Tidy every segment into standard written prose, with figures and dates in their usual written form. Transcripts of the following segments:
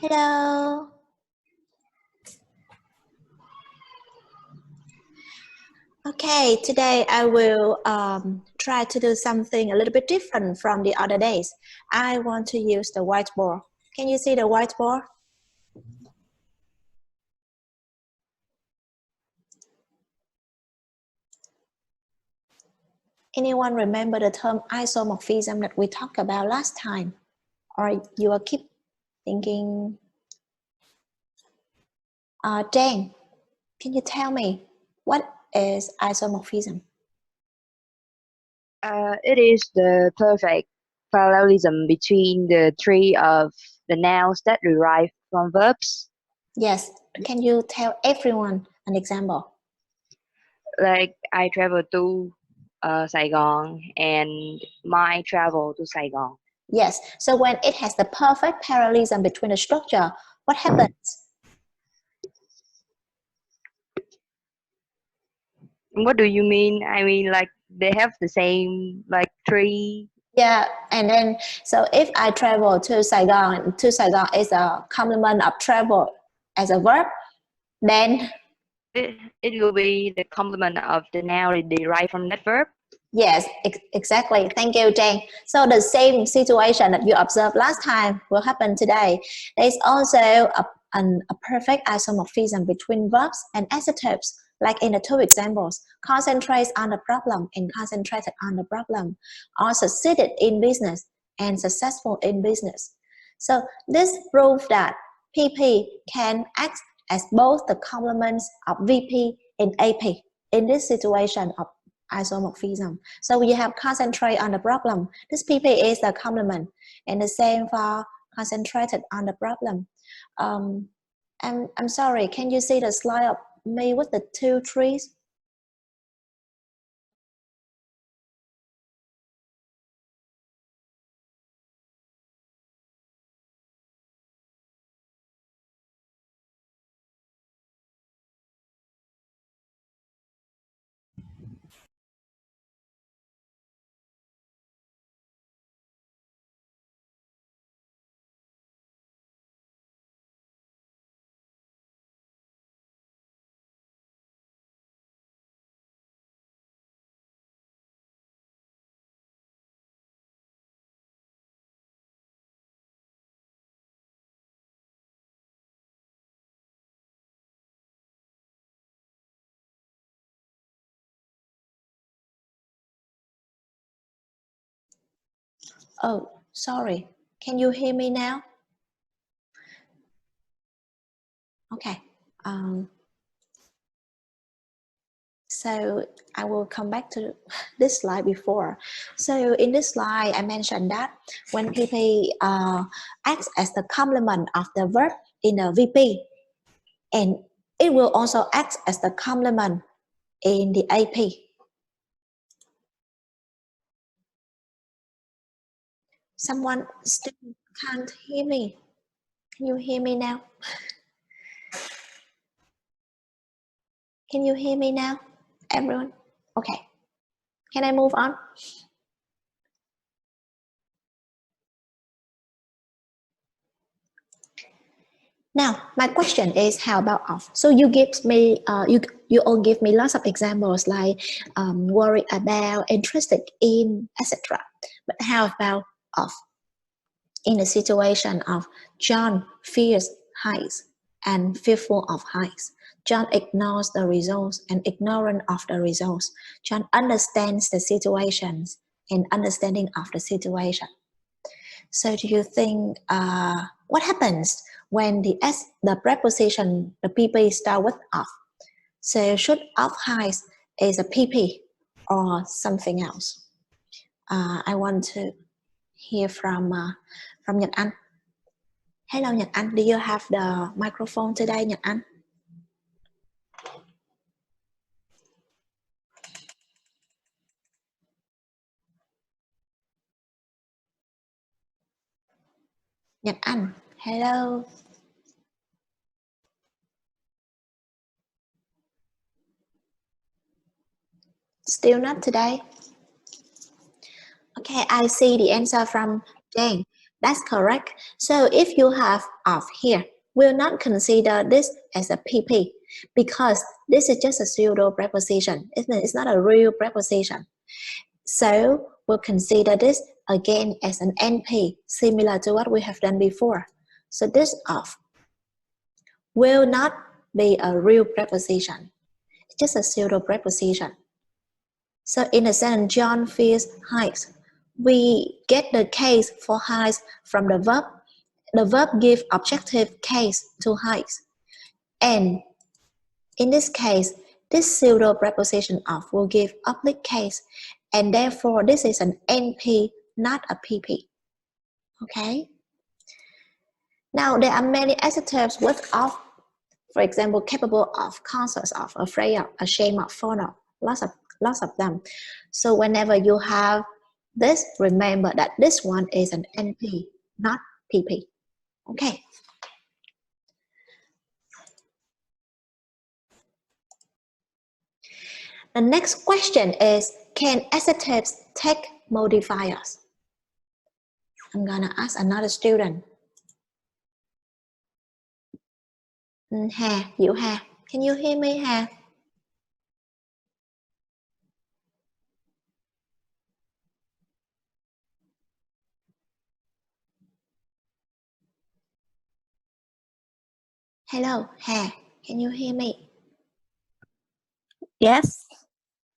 Hello. Okay, today I will try to do something a little bit different from the other days. I want to use the whiteboard. Can you see the whiteboard? Anyone remember the term isomorphism that we talked about last time? Or you will keep thinking, Jane, can you tell me what is isomorphism? It is the perfect parallelism between the three of the nouns that derive from verbs. Yes, can you tell everyone an example? Like I travel to Saigon and my travel to Saigon. Yes, so when it has the perfect parallelism between the structure, what happens? What do you mean? I mean, like they have the same like three. Yeah, and then so if I travel to Saigon is a complement of travel as a verb, then It will be the complement of the noun derived from that verb. yes, exactly. Thank you, Jane. So the same situation that you observed last time will happen today. There's also a perfect isomorphism between verbs and adjectives, like in the two examples, concentrates on the problem and concentrated on the problem, or succeeded in business and successful in business. So this proves that PP can act as both the complements of VP and AP in this situation of isomorphism. So we have concentrate on the problem. This PP is the complement, and the same for concentrated on the problem. I'm sorry, can you see the slide of me with the two trees? Oh, sorry. Can you hear me now? Okay. So I will come back to this slide before. So in this slide, I mentioned that when PP acts as the complement of the verb in the VP, and it will also act as the complement in the AP. Someone still can't hear me. Can you hear me now? Can you hear me now, everyone? Okay. Can I move on? Now, my question is, how about of? So you give me, you all give me lots of examples like worried about, interested in, etc. But how about of? In the situation of John fears heights and fearful of heights. John ignores the results and ignorant of the results. John understands the situations and understanding of the situation. So do you think what happens when the preposition, the PP start with of? So should of heights is a PP or something else? I want to hear from Nhật Anh. Hello Nhật Anh, do you have the microphone today, Nhật Anh? Nhật Anh, hello. Still not today. Okay, I see the answer from Jane. That's correct. So if you have of here, we'll not consider this as a PP because this is just a pseudo preposition. It's not a real preposition. So we'll consider this again as an NP, similar to what we have done before. So this of will not be a real preposition. It's just a pseudo preposition. So in a sentence, John feels heights. We get the case for heights from the verb. The verb gives objective case to heights. And in this case, this pseudo preposition of will give oblique case. And therefore, this is an NP, not a PP. Okay? Now, there are many adjectives with of, for example, capable of, conscious of, afraid of, ashamed of, fond of, lots of them. So whenever you have this, remember that this one is an NP, not PP. Okay. The next question is, can adjectives take modifiers? I'm gonna ask another student. Hà, Diệu Hà, can you hear me, Hà? Hello, Hà, can you hear me? Yes.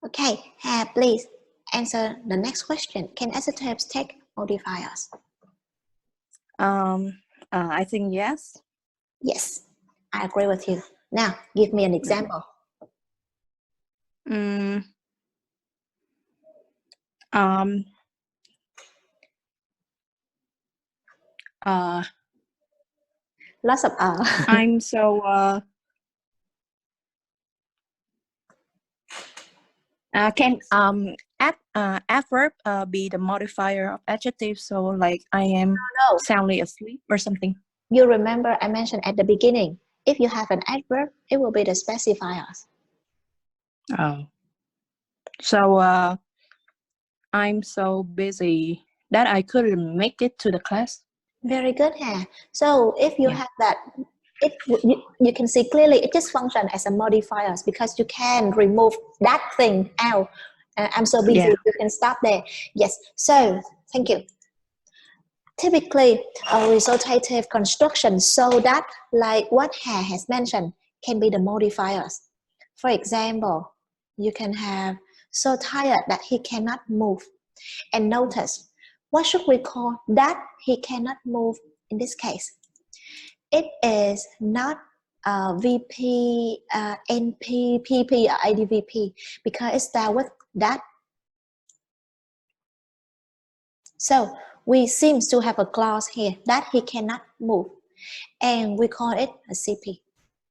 Okay, Hà, please answer the next question. Can adjectives take modifiers? I think yes. Yes, I agree with you. Now, give me an example. Lots of I'm so can adverb be the modifier of adjective? So like I am soundly asleep or something. You remember I mentioned at the beginning, if you have an adverb, it will be the specifiers. Oh. So I'm so busy that I couldn't make it to the class. Very good, Hà. So if you have that, you can see clearly it just functions as a modifiers because you can remove that thing out. I'm so busy, you can stop there. Yes, so thank you. Typically, a resultative construction so that, like what Hà has mentioned, can be the modifiers. For example, you can have so tired that he cannot move. And notice, what should we call that he cannot move in this case? It is not VP, NP, PP, or ADVP because it starts with that. So we seem to have a clause here that he cannot move, and we call it a CP.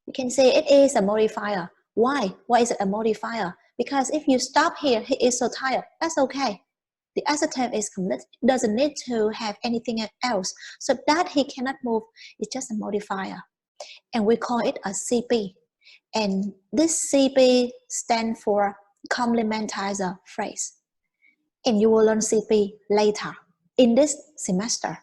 You can say it is a modifier. Why? Why is it a modifier? Because if you stop here, he is so tired. That's okay. The adjective is complete. It doesn't need to have anything else. So that he cannot move is just a modifier. And we call it a CP. And this CP stands for complementizer phrase. And you will learn CP later in this semester.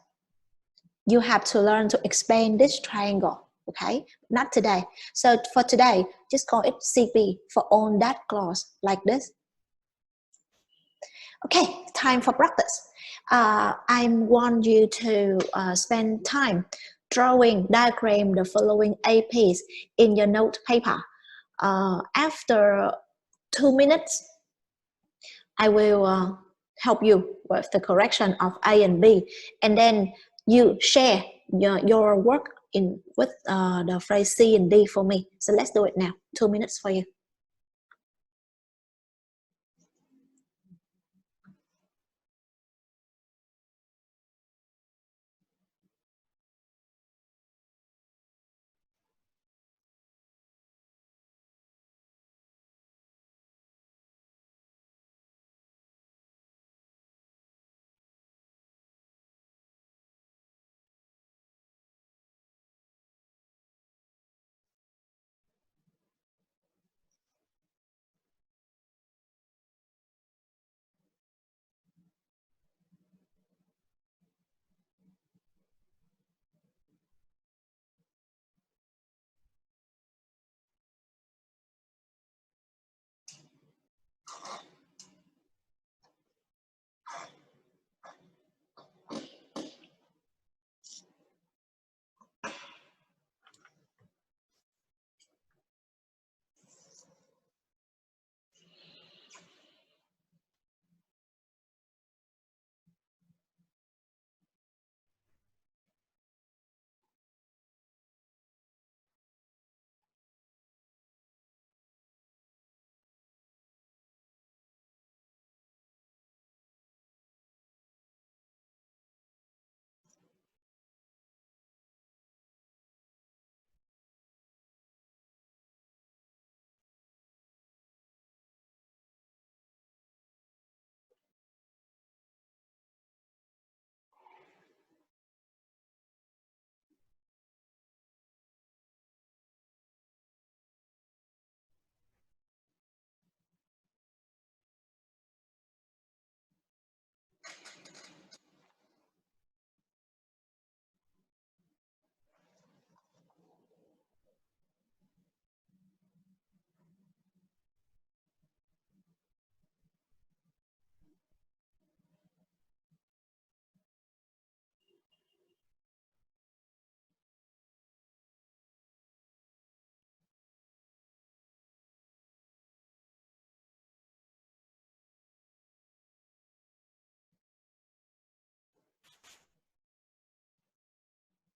You have to learn to explain this triangle, okay? Not today. So for today, just call it CP for all that clause like this. Okay, time for practice. I want you to spend time drawing diagram the following APs in your note paper. After 2 minutes, I will help you with the correction of A and B, and then you share your work with the phrase C and D for me. So let's do it now. 2 minutes for you.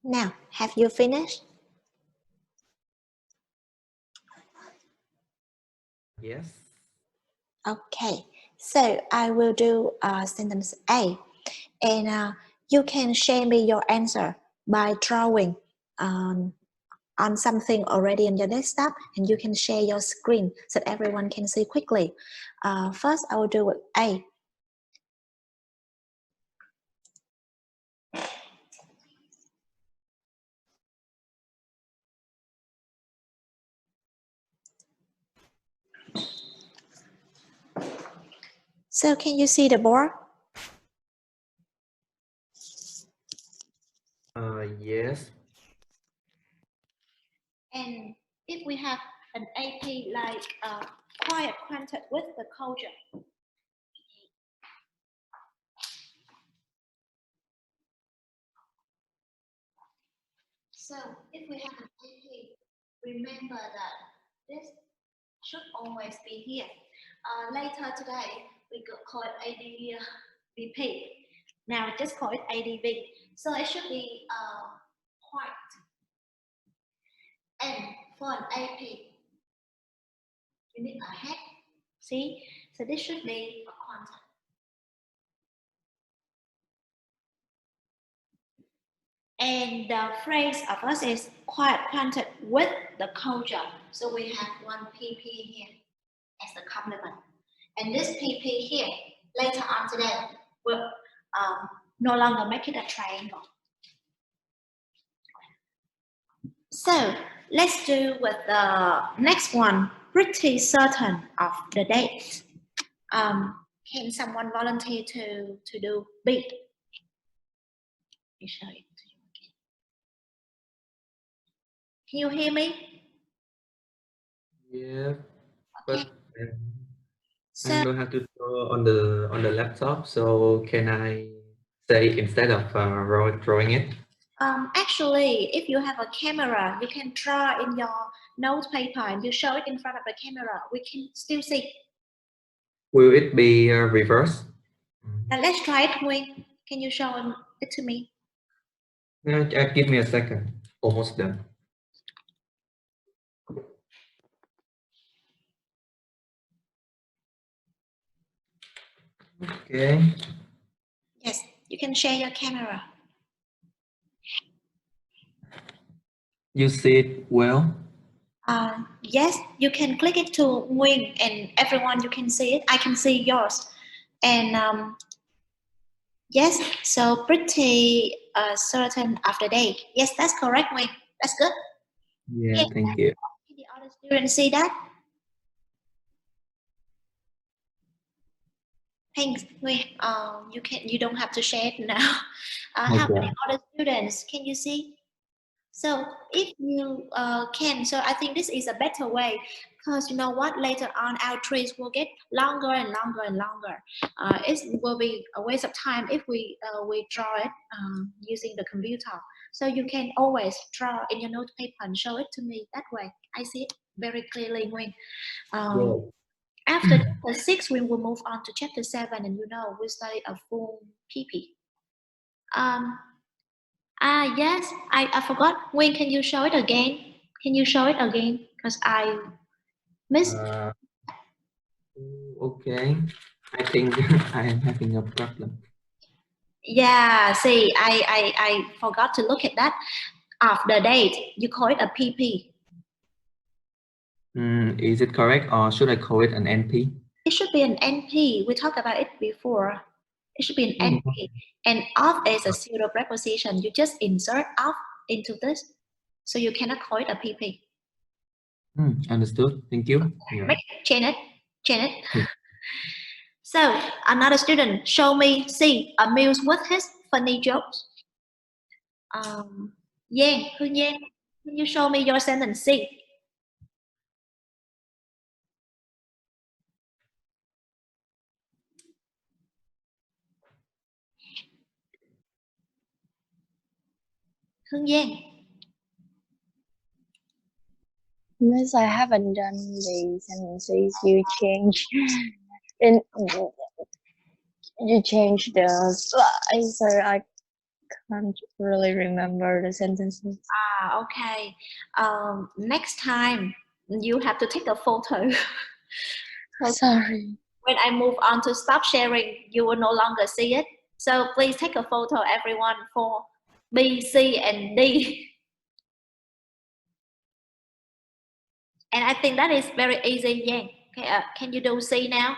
Now, have you finished? Yes. Okay, so I will do sentence A, and you can share me your answer by drawing on something already on your desktop, and you can share your screen so that everyone can see quickly. First, I will do with A. So can you see the board? Yes. And if we have an AP like quite acquainted with the culture, so if we have an AP, remember that this should always be here. Later today, we could call it ADVP. Now just call it ADV. So it should be quite. And for an AP, you need a head. See? So this should be a content. And the phrase of us is quite acquainted with the culture. So we have one PP here as the complement. And this PP here, later on today, will no longer make it a triangle. So let's do with the next one, pretty certain of the date. Can someone volunteer to do B? Let me show it to you again. Can you hear me? Yeah. Okay. But So, I don't have to draw on the laptop. So can I say instead of drawing it? actually, if you have a camera, you can draw in your note paper and you show it in front of the camera. We can still see. Will it be reversed? Now let's try it, Nguyen. Can you show it to me? Give me a second. Almost done. Okay. Yes, you can share your camera. You see it well? Yes, you can click it to Nguyen and everyone, you can see it. I can see yours. And yes, so pretty certain of the day. Yes, that's correct, Nguyen. That's good. Yeah, thank you. Can the other students see that? Thanks, Nguyen. You don't have to share it now. How Okay. many other students can you see? So if you can, so I think this is a better way, because you know what, later on our trees will get longer and longer and longer. It will be a waste of time if we draw it using the computer. So you can always draw in your note paper and show it to me that way. I see it very clearly when. Yeah. After chapter 6, we will move on to chapter 7, and you know we study a full PP. Yes, I forgot. When can you show it again? Can you show it again? Because I missed. Okay. I think I am having a problem. Yeah, see, I forgot to look at that. Of the date, you call it a PP. Is it correct, or should I call it an NP? It should be an NP. We talked about it before. It should be an NP. And of is a pseudo preposition. You just insert of into this. So you cannot call it a PP. Understood. Thank you. Yeah. Change it. So another student show me C amused with his funny jokes. Hương Giang, can you show me your sentence C? Hương Giang. Miss, I haven't done the sentences. You change in you change the slide, so Can't really remember the sentences. Okay. Next time you have to take a photo. Sorry. When I move on to stop sharing, you will no longer see it. So please take a photo, everyone, for B, C, and D. And I think that is very easy, Yang. Okay, can you do C now?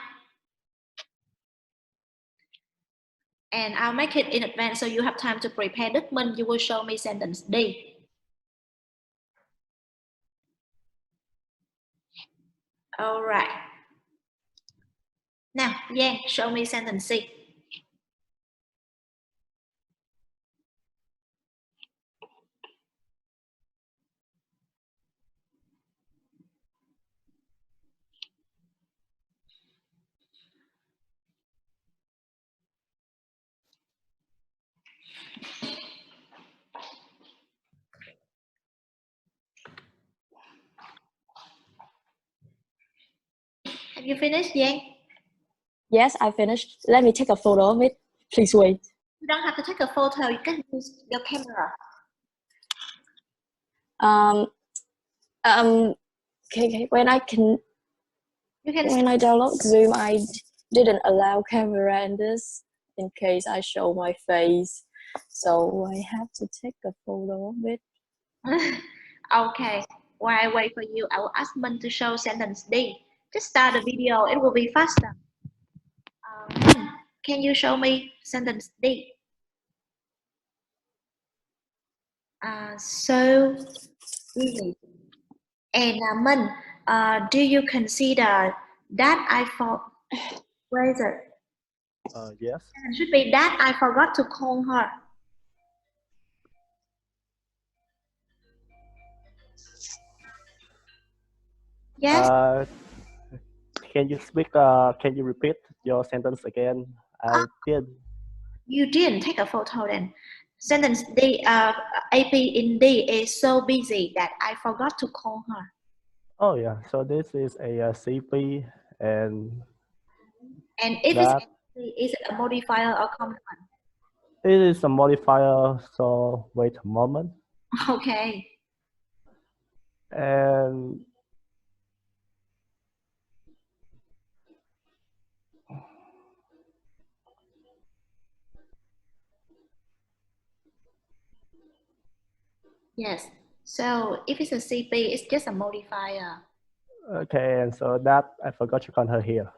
And I'll make it in advance so you have time to prepare. Đức Minh, you will show me sentence D. All right. Now, Yang, show me sentence C. Have you finished, Yang? Yes, I finished. Let me take a photo of it. Please wait. You don't have to take a photo. You can use your camera. Okay. When I You can download Zoom, I didn't allow camera in this in case I show my face. So I have to take a photo of it. Okay. While I wait for you, I will ask Minh to show sentence D. Just start the video. It will be faster. Minh, can you show me sentence D? So easy. And Minh, do you consider that I forgot? Where is it? Yes. It should be that I forgot to call her. Yes, Can you speak? Can you repeat your sentence again? I did. you didn't take a photo then. Sentence D, AP in D is so busy that I forgot to call her. Oh yeah. So this is a CP, and And if that is it a modifier or complement? it is a modifier. So wait a moment. Okay. And Yes. So if it's a CP, it's just a modifier. okay, and so that I forgot to count her here.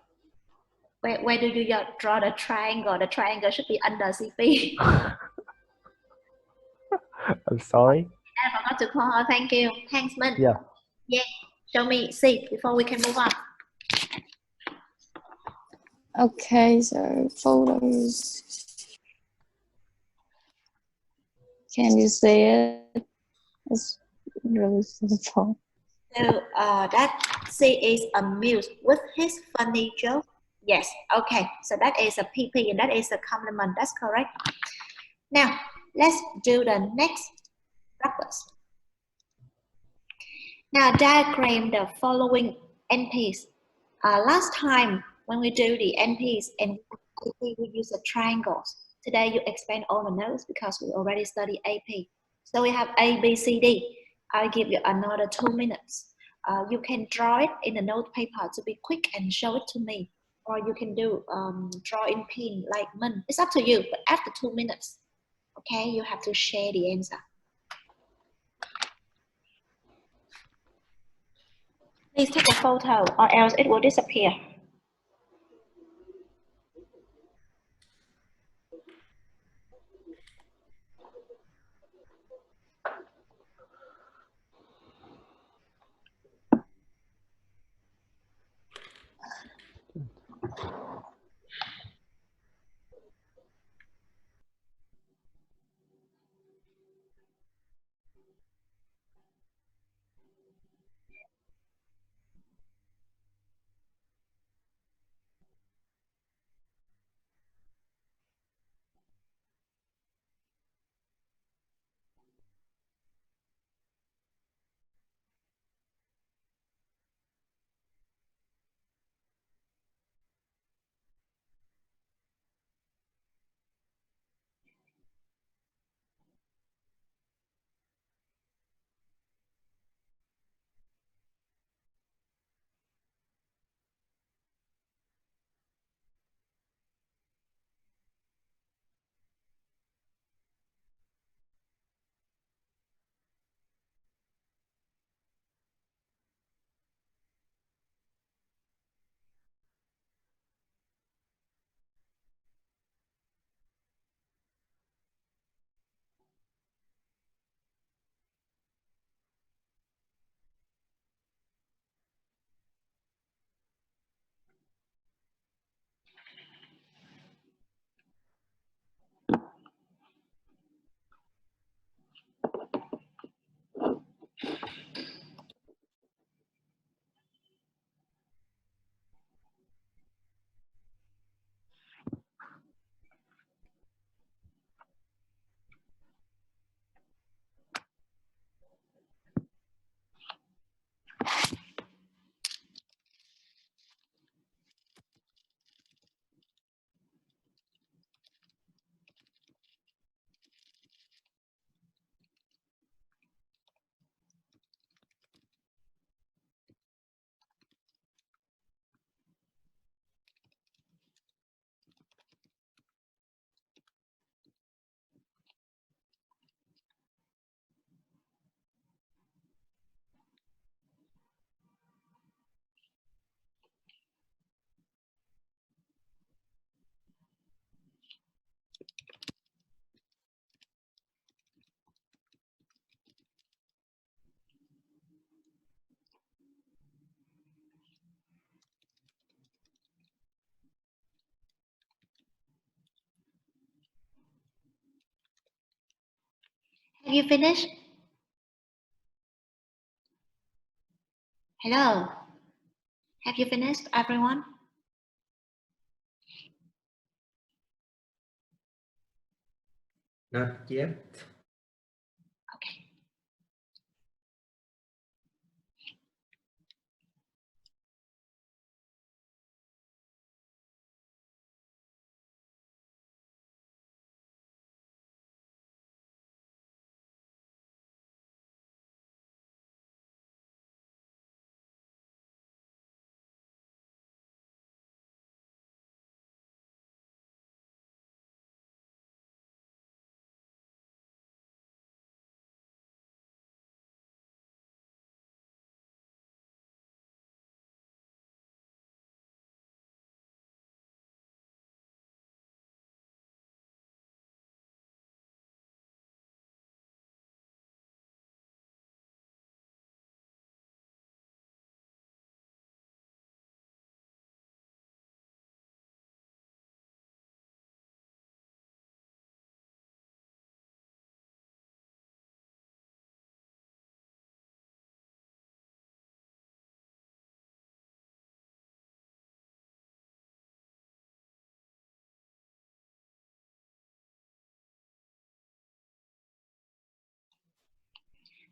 Where do you draw the triangle? The triangle should be under CP. I'm sorry. I forgot to call her. Thank you. Thanks, Minh. Yeah. Yeah. Show me C before we can move on. Okay, so photos. Can you see it? It's really simple. So that C is amused with his funny joke. Yes. Okay. So that is a PP and that is a complement. That's correct. Now let's do the next breakfast. Now diagram the following NPs. Last time when we do the NPs and AP, we use the triangles. Today you expand all the notes because we already studied AP. So we have A, B, C, D. I'll give you another 2 minutes. You can draw it in the note paper to be quick and show it to me. Or you can do draw in pen like Minh. It's up to you, but after 2 minutes, okay, you have to share the answer. Please take a photo or else it will disappear. Have you finished? Hello. Have you finished, everyone? Not yet. Okay.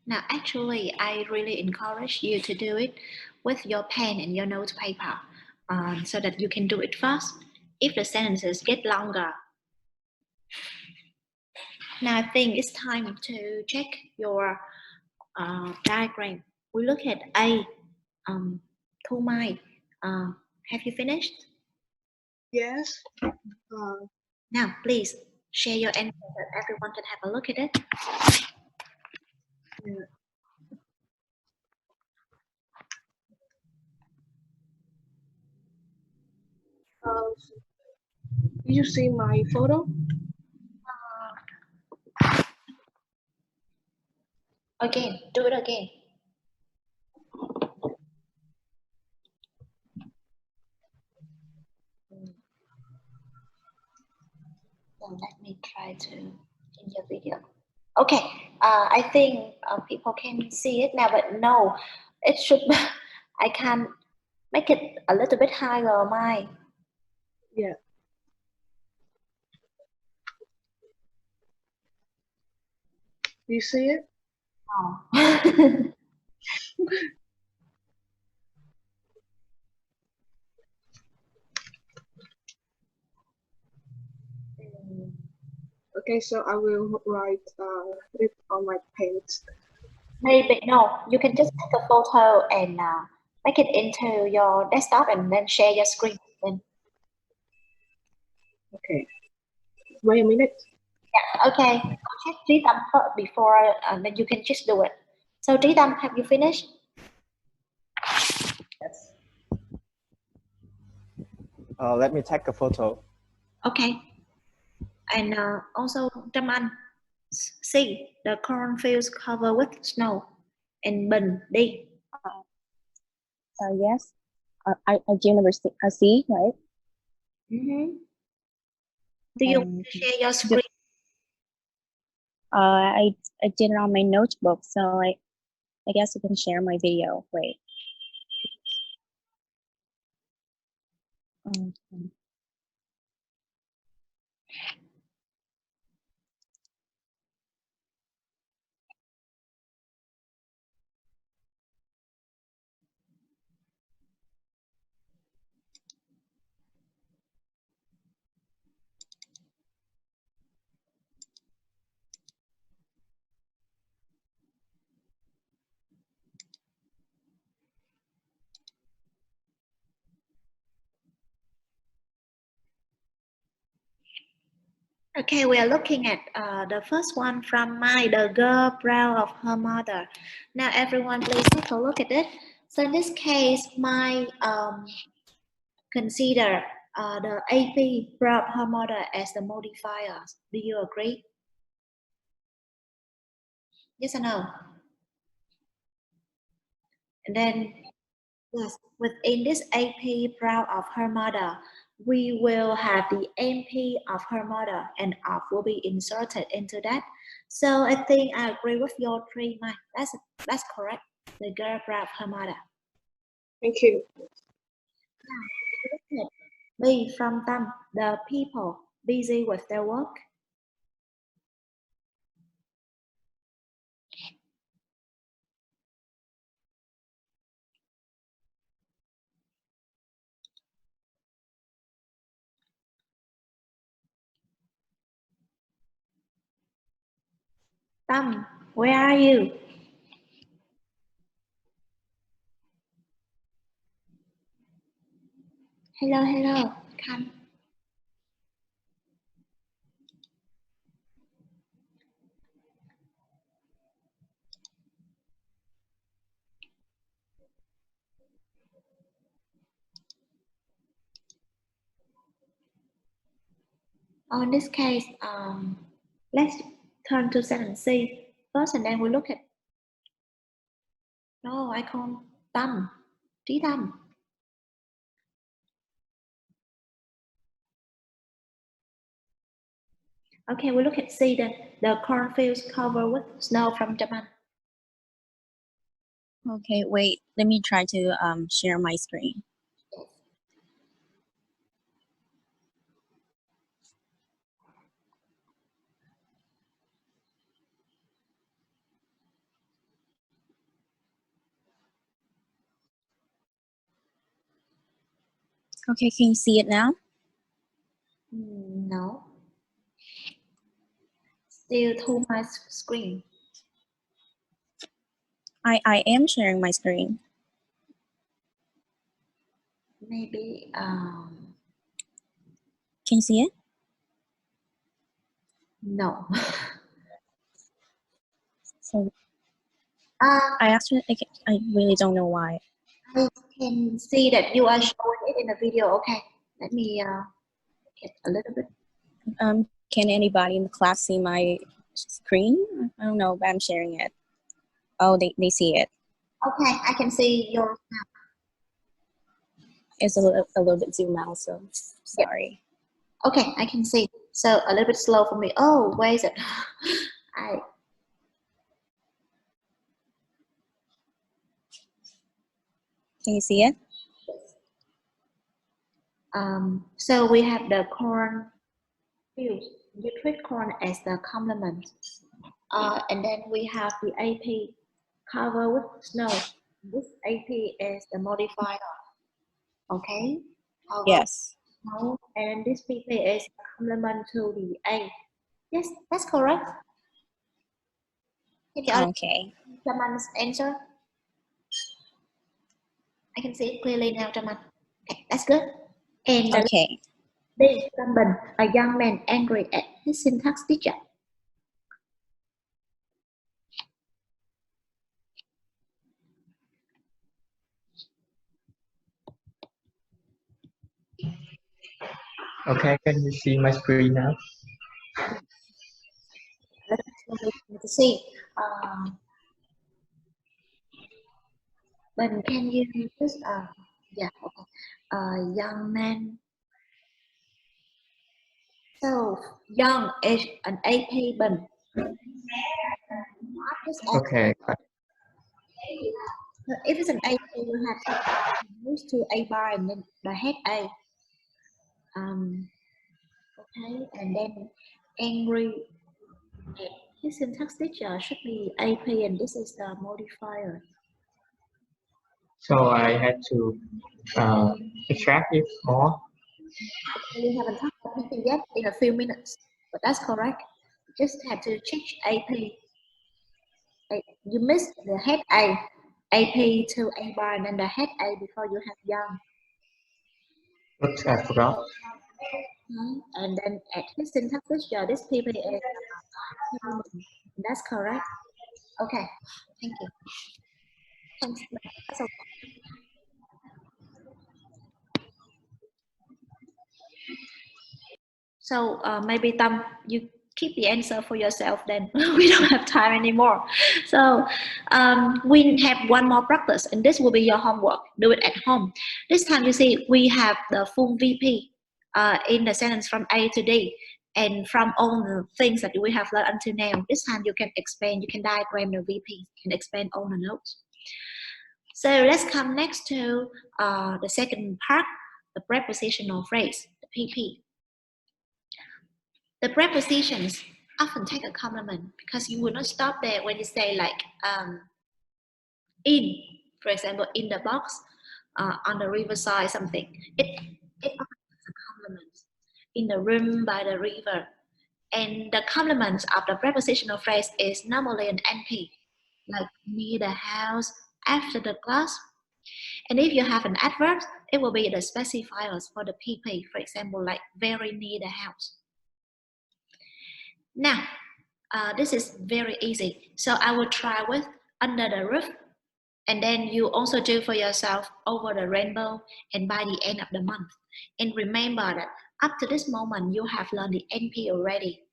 Now, actually, I really encourage you to do it with your pen and your note paper so that you can do it fast if the sentences get longer. Now, I think it's time to check your diagram. We look at A. Thu Mai, have you finished? Yes. Now, please share your answer so that everyone can have a look at it. Yeah. Did you see my photo? Again, do it again. So let me try to change your video. Okay, I think people can see it now, but no, it should. I can make it a little bit higher. My Yeah. Do you see it? oh. Okay, so I will write it on my page. Maybe no. You can just take a photo and make it into your desktop and then share your screen. Then Okay. Wait a minute. okay, I'll check Trí Tâm first before then you can just do it. So Trí Tâm, have you finished? Yes. Let me take a photo. Okay. And also Trâm Anh, see the cornfields covered with snow. And Bình, đi. Yes. I do number C, right? Do you want to share your screen? I did it on my notebook, so I guess I can share my video. Wait. Okay, we are looking at the first one from the girl proud of her mother. Now, everyone, please take a look at it. So in this case, consider the AP proud of her mother as the modifier. Do you agree? Yes or no? And then, yes, within this AP proud of her mother, we will have the MP of her mother and of will be inserted into that. So I think I agree with your three Mai. That's correct. The girl grabbed her mother. Thank you. B from them, the people busy with their work. Tâm, where are you? Hello, hello, come. In this case, let's turn to sentence C first and then we look at. No, I call Tâm, Trí Tâm. Okay, we look at C then. The cornfields covered with snow from Japan. Okay, wait, let me try to share my screen. Okay, can you see it now? No. Still to my screen. I am sharing my screen. Maybe Can you see it? no. So I actually I really don't know why. I can see that you are showing it in the video. Okay, let me get a little bit. Can anybody in the class see my screen? I don't know, but I'm sharing it. Oh, they see it. Okay, I can see yours now. It's a little bit zoom out, so sorry. Okay, I can see. So a little bit slow for me. Oh, where is it? Can you see it? So we have the corn field. You treat corn as the complement. And then we have the AP cover with snow. This AP is the modifier. Okay? Yes. Snow, and this PP is complement to the A. Yes, that's correct. Okay. Someone's answer. I can see it clearly now, Jaman. Okay, that's good. And the Okay. D, Tâm, a young man angry at his syntax teacher. Okay, can you see my screen now? Let's see. But can you just yeah, okay. Young man. So young is an AP Bình. Okay. If it's an AP, you have to use to A bar and then the head A. Okay, and then angry. His syntax teacher should be AP, and this is the modifier. So I had to extract it more. We haven't talked about anything yet in a few minutes, but that's correct. You just have to change AP. You missed the head A, AP to A bar, and then the head A before you have young. Oops, I forgot. And then at his syntax teacher, this PP is that's correct. Okay, thank you. Thanks. That's okay. So maybe Tâm, you keep the answer for yourself then. We don't have time anymore. So we have one more practice and this will be your homework. Do it at home. This time you see we have the full VP. in the sentence from A to D. And from all the things that we have learned until now, this time you can explain, you can diagram the VP, you can explain all the notes. So let's come next to the second part, the prepositional phrase, the PP. The prepositions often take a complement because you will not stop there when you say like in, for example, in the box, on the riverside, something. It often takes a complement. In the room by the river. And the complement of the prepositional phrase is normally an NP, like near the house, after the class. And if you have an adverb, it will be the specifiers for the PP, for example, like very near the house. Now, this is very easy. So I will try with under the roof, and then you also do for yourself over the rainbow and by the end of the month. And remember that up to this moment, you have learned the NP already.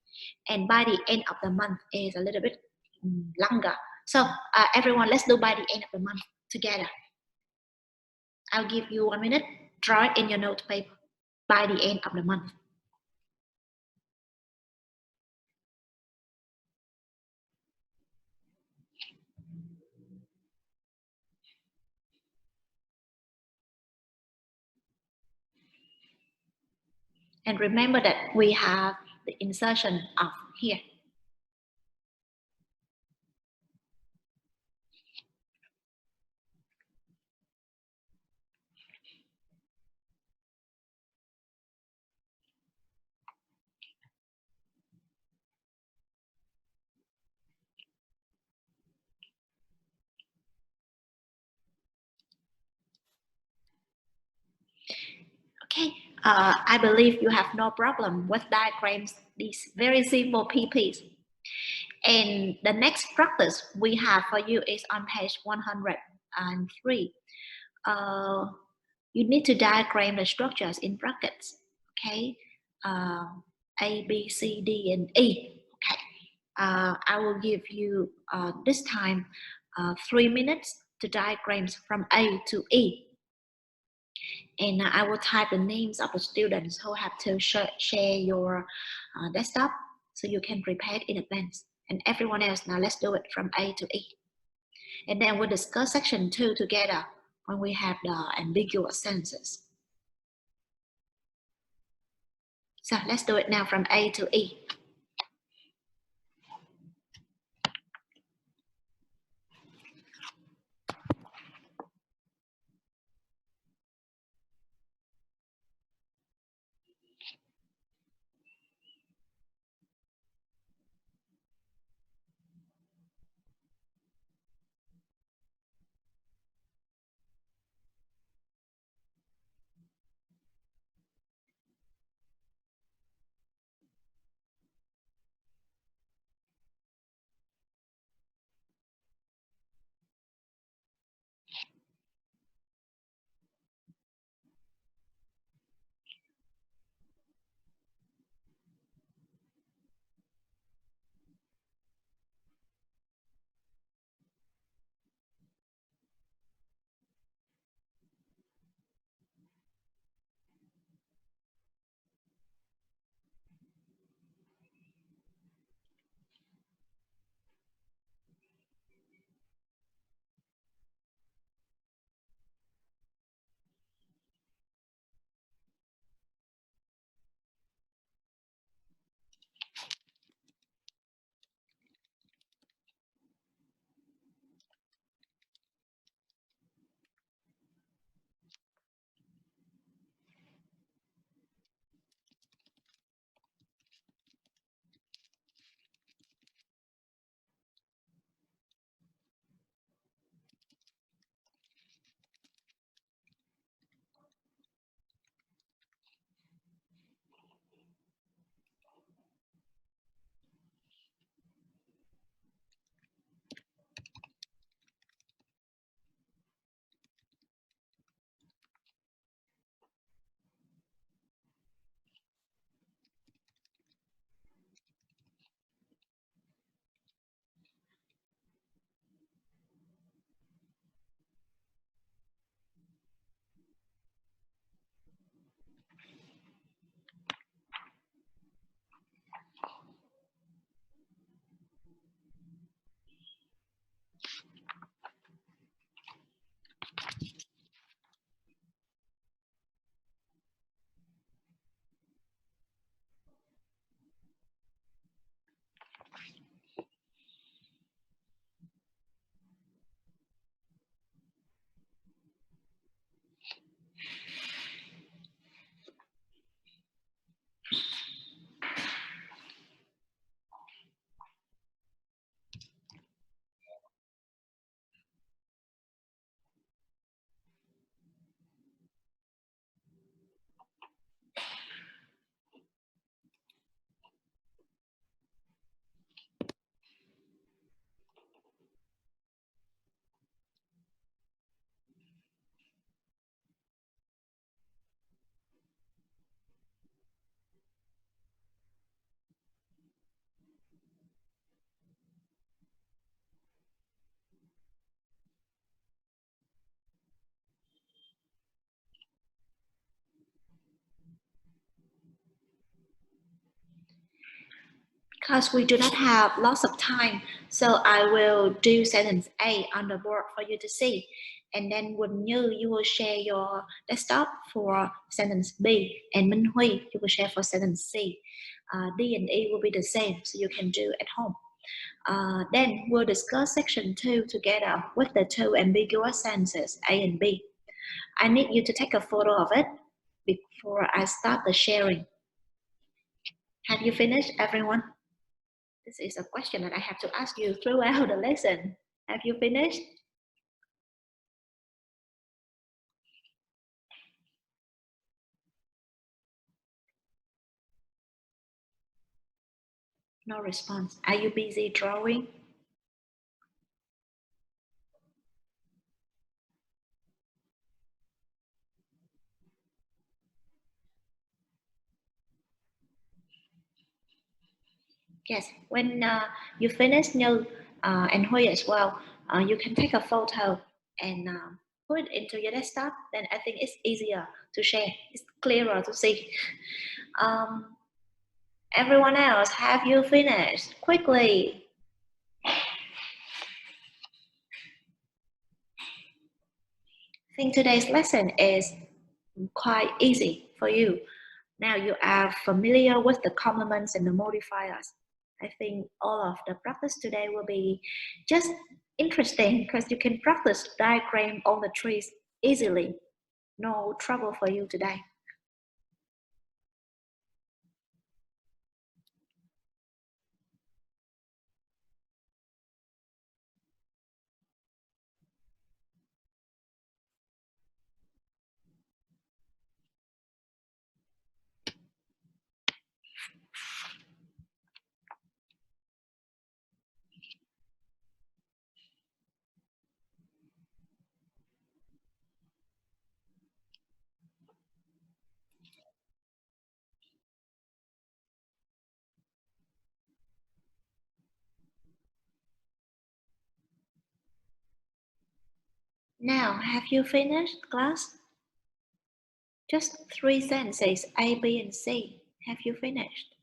And by the end of the month is a little bit longer. So everyone, let's do by the end of the month together. I'll give you 1 minute. Draw it in your note paper by the end of the month. And remember that we have the insertion of here. Okay, I believe you have no problem with diagrams, these very simple PPs. And the next practice we have for you is on page 103. You need to diagram the structures in brackets, okay? A, B, C, D, and E, okay? I will give you this time 3 minutes to diagrams from A to E. And I will type the names of the students who have to share your desktop so you can prepare it in advance. And everyone else, now let's do it from A to E. And then we'll discuss section 2 together when we have the ambiguous sentences. So let's do it now from A to E. because we do not have lots of time, so I will do sentence A on the board for you to see. And then Quỳnh Như, you will share your desktop for sentence B, and Minh Huy, you will share for sentence C. D and E will be the same, so you can do at home. Then we'll discuss section 2 together with the two ambiguous sentences A and B. I need you to take a photo of it before I start the sharing. Have you finished, everyone? This is a question that I have to ask you throughout the lesson. Have you finished? No response. Are you busy drawing? Yes, when you finish Như and Huy as well, you can take a photo and put it into your desktop. Then I think it's easier to share. It's clearer to see. Everyone else, have you finished? Quickly. I think today's lesson is quite easy for you. Now you are familiar with the complements and the modifiers. I think all of the practice today will be just interesting because you can practice diagram on the trees easily. No trouble for you today. Now, have you finished, class? Just 3 sentences, A, B, and C. Have you finished?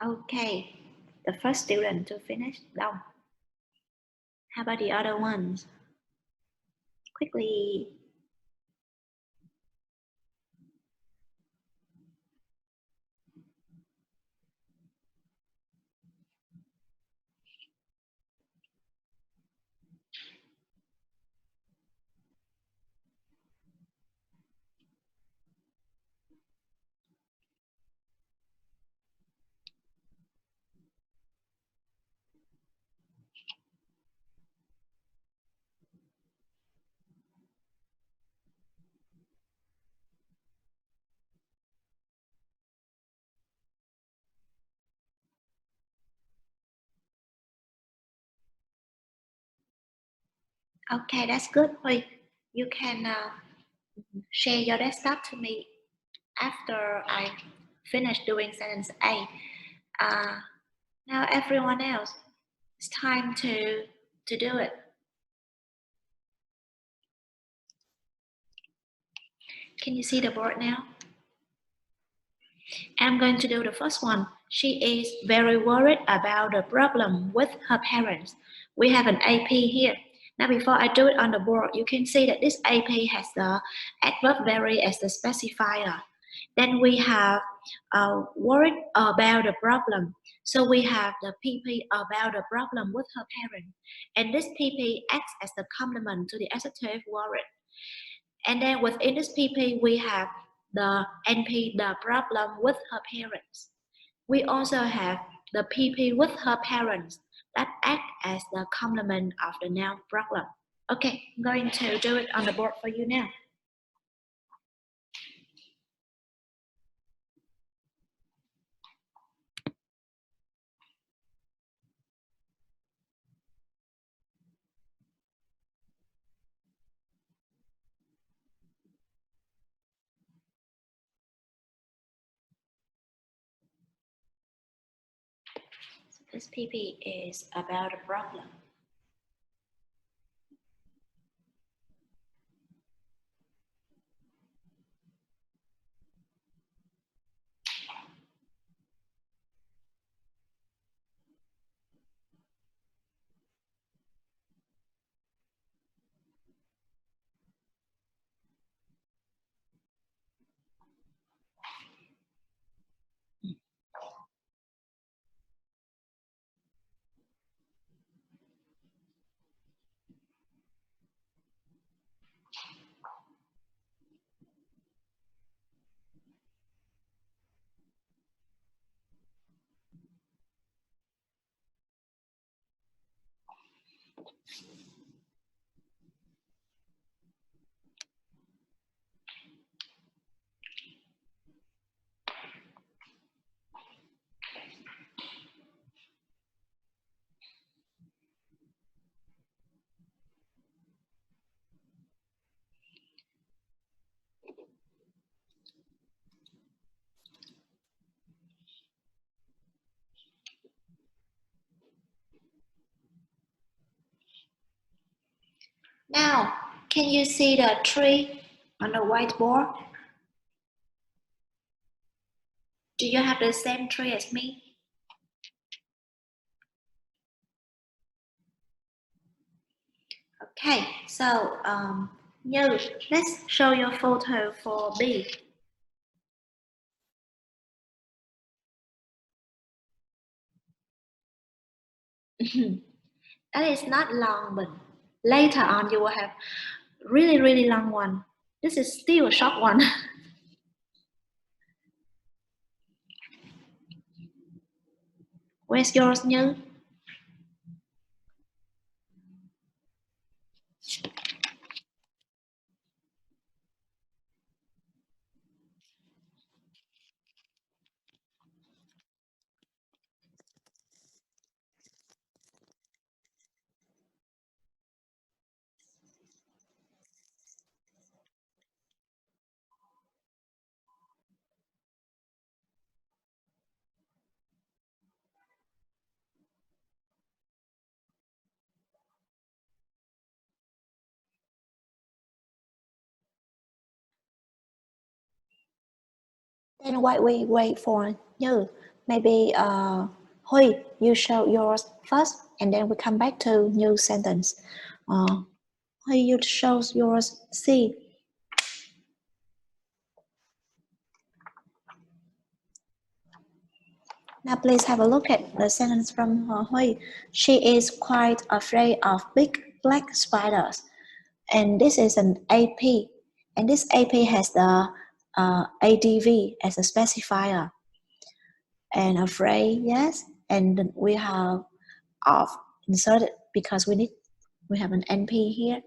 Okay, the first student to finish, Đông. How about the other ones? Quickly. Okay, that's good, Huy. You can share your desktop to me after I finish doing sentence A. Now everyone else, it's time to do it. Can you see the board now? I'm going to do the first one. She is very worried about the problem with her parents. We have an AP here. Now before I do it on the board, you can see that this AP has the adverb very as the specifier. Then we have worried about the problem. So we have the PP about the problem with her parent. And this PP acts as the complement to the adjective worried. And then within this PP, we have the NP, the problem with her parents. We also have the PP with her parents that act as the complement of the noun problem. Okay, I'm going to do it on the board for you now. SPP is about a problem. Now, can you see the tree on the whiteboard? Do you have the same tree as me? Okay, so Như, let's show your photo for B. That is not long, but later on you will have really long one. This is still a short one. Where's yours, Như? Then while we wait for Như, maybe Huy, you show yours first, and then we come back to new sentence. Huy, you show yours C. Now please have a look at the sentence from Huy. She is quite afraid of big black spiders. And this is an AP. And this AP has the ADV as a specifier. And afraid, yes. And we have of inserted because we have an NP here.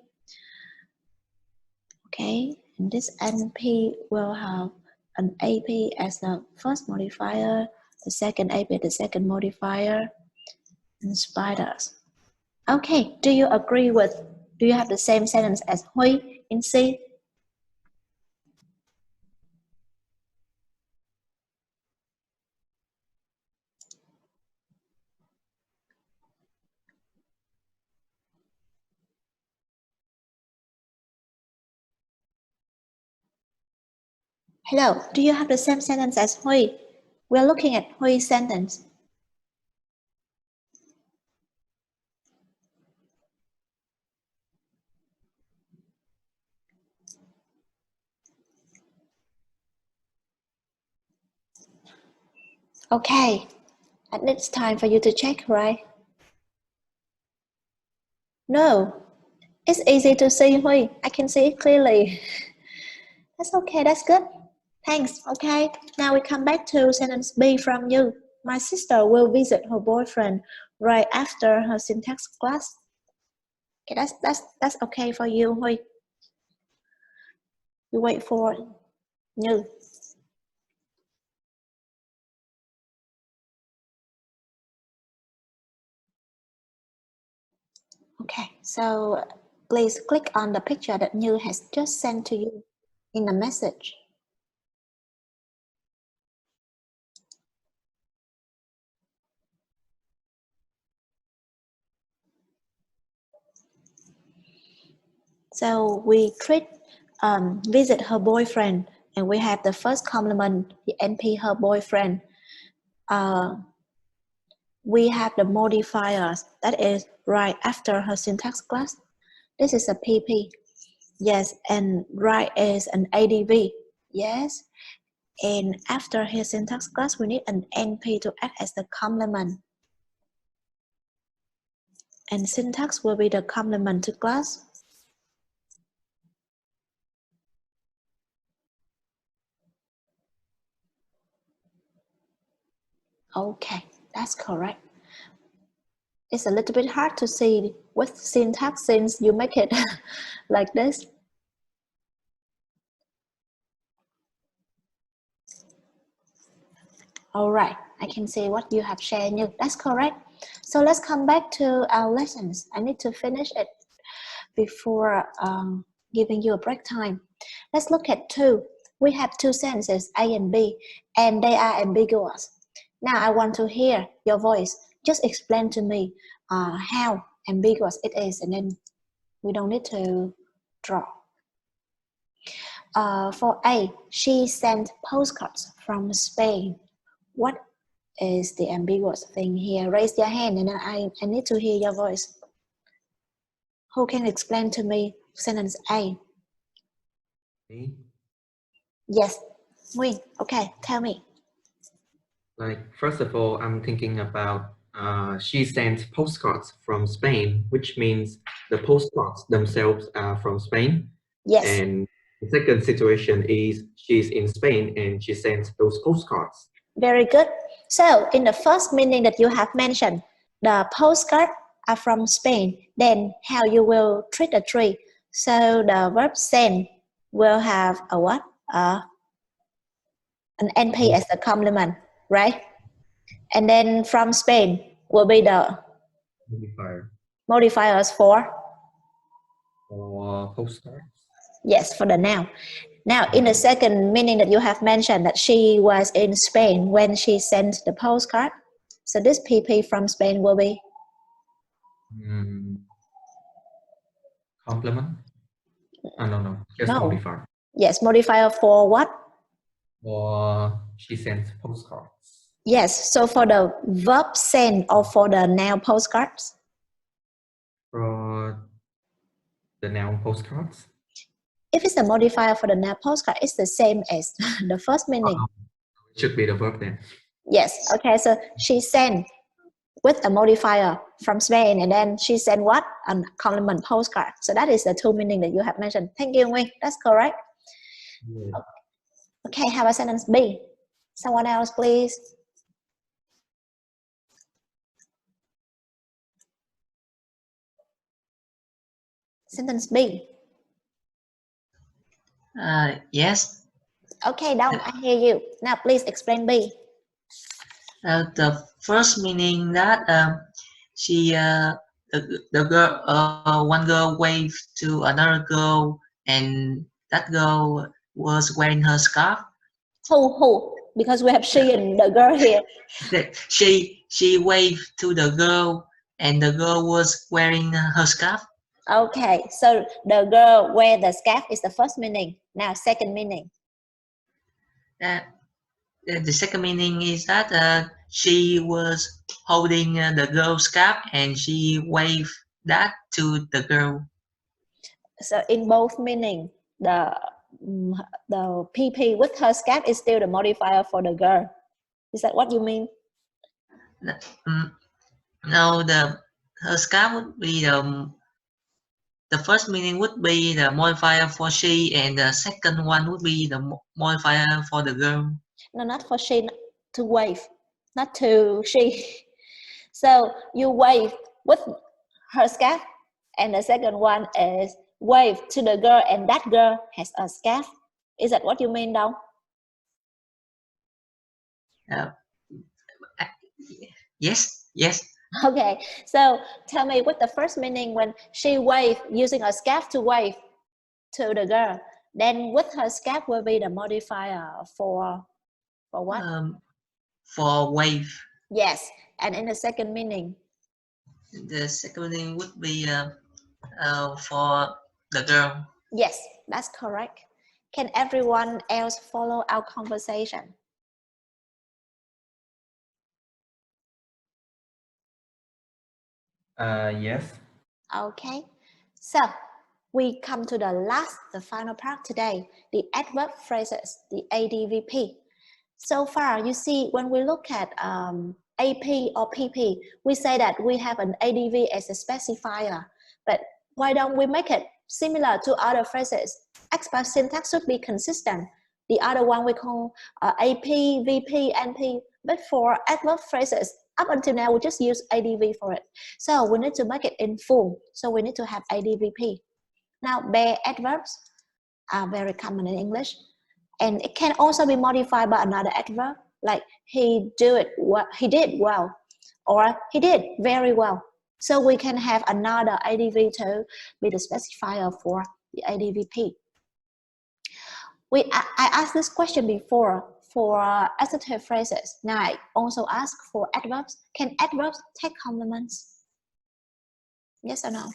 Okay, and this NP will have an AP as the first modifier, the second AP, the second modifier, and spiders. Okay, do you have the same sentence as Huy in C? Hello, do you have the same sentence as Huy? We're looking at Huy's sentence. Okay, and it's time for you to check, right? No, it's easy to see, Huy. I can see it clearly. That's okay, that's good. Thanks, okay. Now we come back to sentence B from you. My sister will visit her boyfriend right after her syntax class. Okay, that's okay for you, Huy. You wait for Như. Okay, so please click on the picture that Như has just sent to you in the message. So we treat visit her boyfriend, and we have the first complement, the NP, her boyfriend. We have the modifiers, that is right after her syntax class. This is a PP. Yes, and right is an ADV. Yes. And after his syntax class, we need an NP to act as the complement. And syntax will be the complement to class. Okay, that's correct. It's a little bit hard to see with syntax since you make it like this. All right, I can see what you have shared. That's correct. So let's come back to our lessons. I need to finish it before giving you a break time. Let's look at 2. We have 2 sentences, A and B, and they are ambiguous. Now I want to hear your voice. Just explain to me how ambiguous it is, and then we don't need to draw. For A, she sent postcards from Spain. What is the ambiguous thing here? Raise your hand, and I need to hear your voice. Who can explain to me sentence A? Me? Yes, Nguyen. Okay, tell me. Like, first of all, I'm thinking about she sent postcards from Spain, which means the postcards themselves are from Spain. Yes. And the second situation is she's in Spain and she sent those postcards. Very good. So in the first meaning that you have mentioned, the postcard are from Spain, then how you will treat the tree. So the verb send will have a what? An NP as the complement, right? And then from Spain will be the modifiers for postcards. Yes, for the noun. Now, in the second meaning that you have mentioned that she was in Spain when she sent the postcard. So this PP from Spain will be? Complement? No, just No. modifier. Yes, modifier for what? Or she sent postcards. Yes, so for the verb send or for the noun postcards? For the noun postcards? If it's a modifier for the noun postcard, it's the same as the first meaning. It should be the verb then. Yes, okay, so she sent with a modifier from Spain, and then she sent what? A complement postcard. So that is the 2 meaning that you have mentioned. Thank you, Nguyen. That's correct. Yeah. Okay, how about sentence B? Someone else, please. Sentence B. Yes. Okay, Dong, I hear you. Now, please explain B. The first meaning that the girl, one girl waved to another girl, and that girl was wearing her scarf. Who? Because we have she and the girl here. She waved to the girl, and the girl was wearing her scarf. Okay, so the girl wear the scarf is the first meaning. Now, second meaning. The second meaning is that she was holding the girl's scarf, and she waved that to the girl. So in both meaning, the PP with her scarf is still the modifier for the girl. Is that what you mean? No, her scarf would be the first meaning would be the modifier for she, and the second one would be the modifier for the girl. No, not for she, to wave, not to she. So you wave with her scarf, and the second one is wave to the girl, and that girl has a scarf. Is that what you mean, Dong? Yes. Okay, so tell me what the first meaning when she waved using a scarf to wave to the girl. Then with her scarf will be the modifier for what? For wave. Yes, and in the second meaning? The second meaning would be for the girl. Yes, that's correct. Can everyone else follow our conversation? Yes. Okay, so we come to the final part today, the adverb phrases, the ADVP. So far, you see, when we look at AP or PP, we say that we have an ADV as a specifier, but why don't we make it similar to other phrases? Express syntax should be consistent. The other one we call AP, VP, NP, but for adverb phrases, up until now, we just use ADV for it. So we need to make it in full. So we need to have ADVP. Now, bare adverbs are very common in English. And it can also be modified by another adverb, like he did well, or he did very well. So we can have another ADV to be the specifier for the ADVP. I asked this question before for adjective phrases. Now I also ask for adverbs. Can adverbs take complements? Yes or no?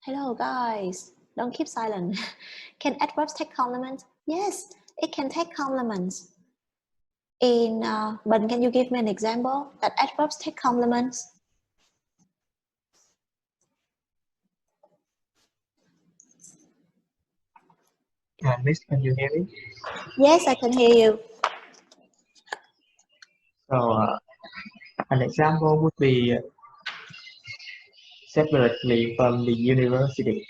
Hello guys, don't keep silent. Can adverbs take complements? Yes, it can take complements. But can you give me an example that adverbs take complements? Miss, can you hear me? Yes, I can hear you. So an example would be separately from the university.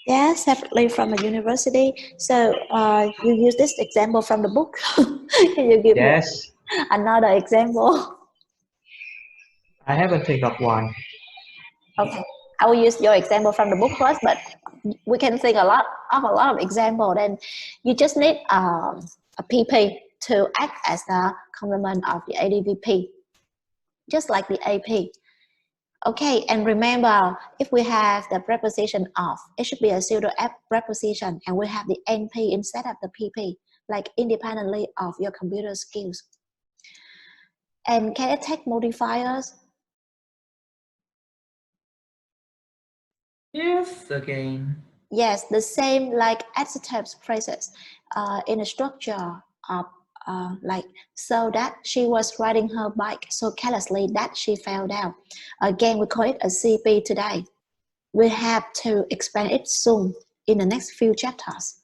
Yeah, separately from a university. So you use this example from the book. Can you give me another example? I haven't think of one. Okay, I will use your example from the book first, but we can think a lot of examples. Then you just need a PP to act as the complement of the ADVP, just like the AP. Okay, and remember, if we have the preposition of, it should be a pseudo preposition, and we have the NP instead of the PP, like independently of your computer skills. And can it take modifiers? Yes, again. Yes, the same like adjectives phrases in a structure of like, so that she was riding her bike so carelessly that she fell down. Again, we call it a CP today. We have to expand it soon in the next few chapters.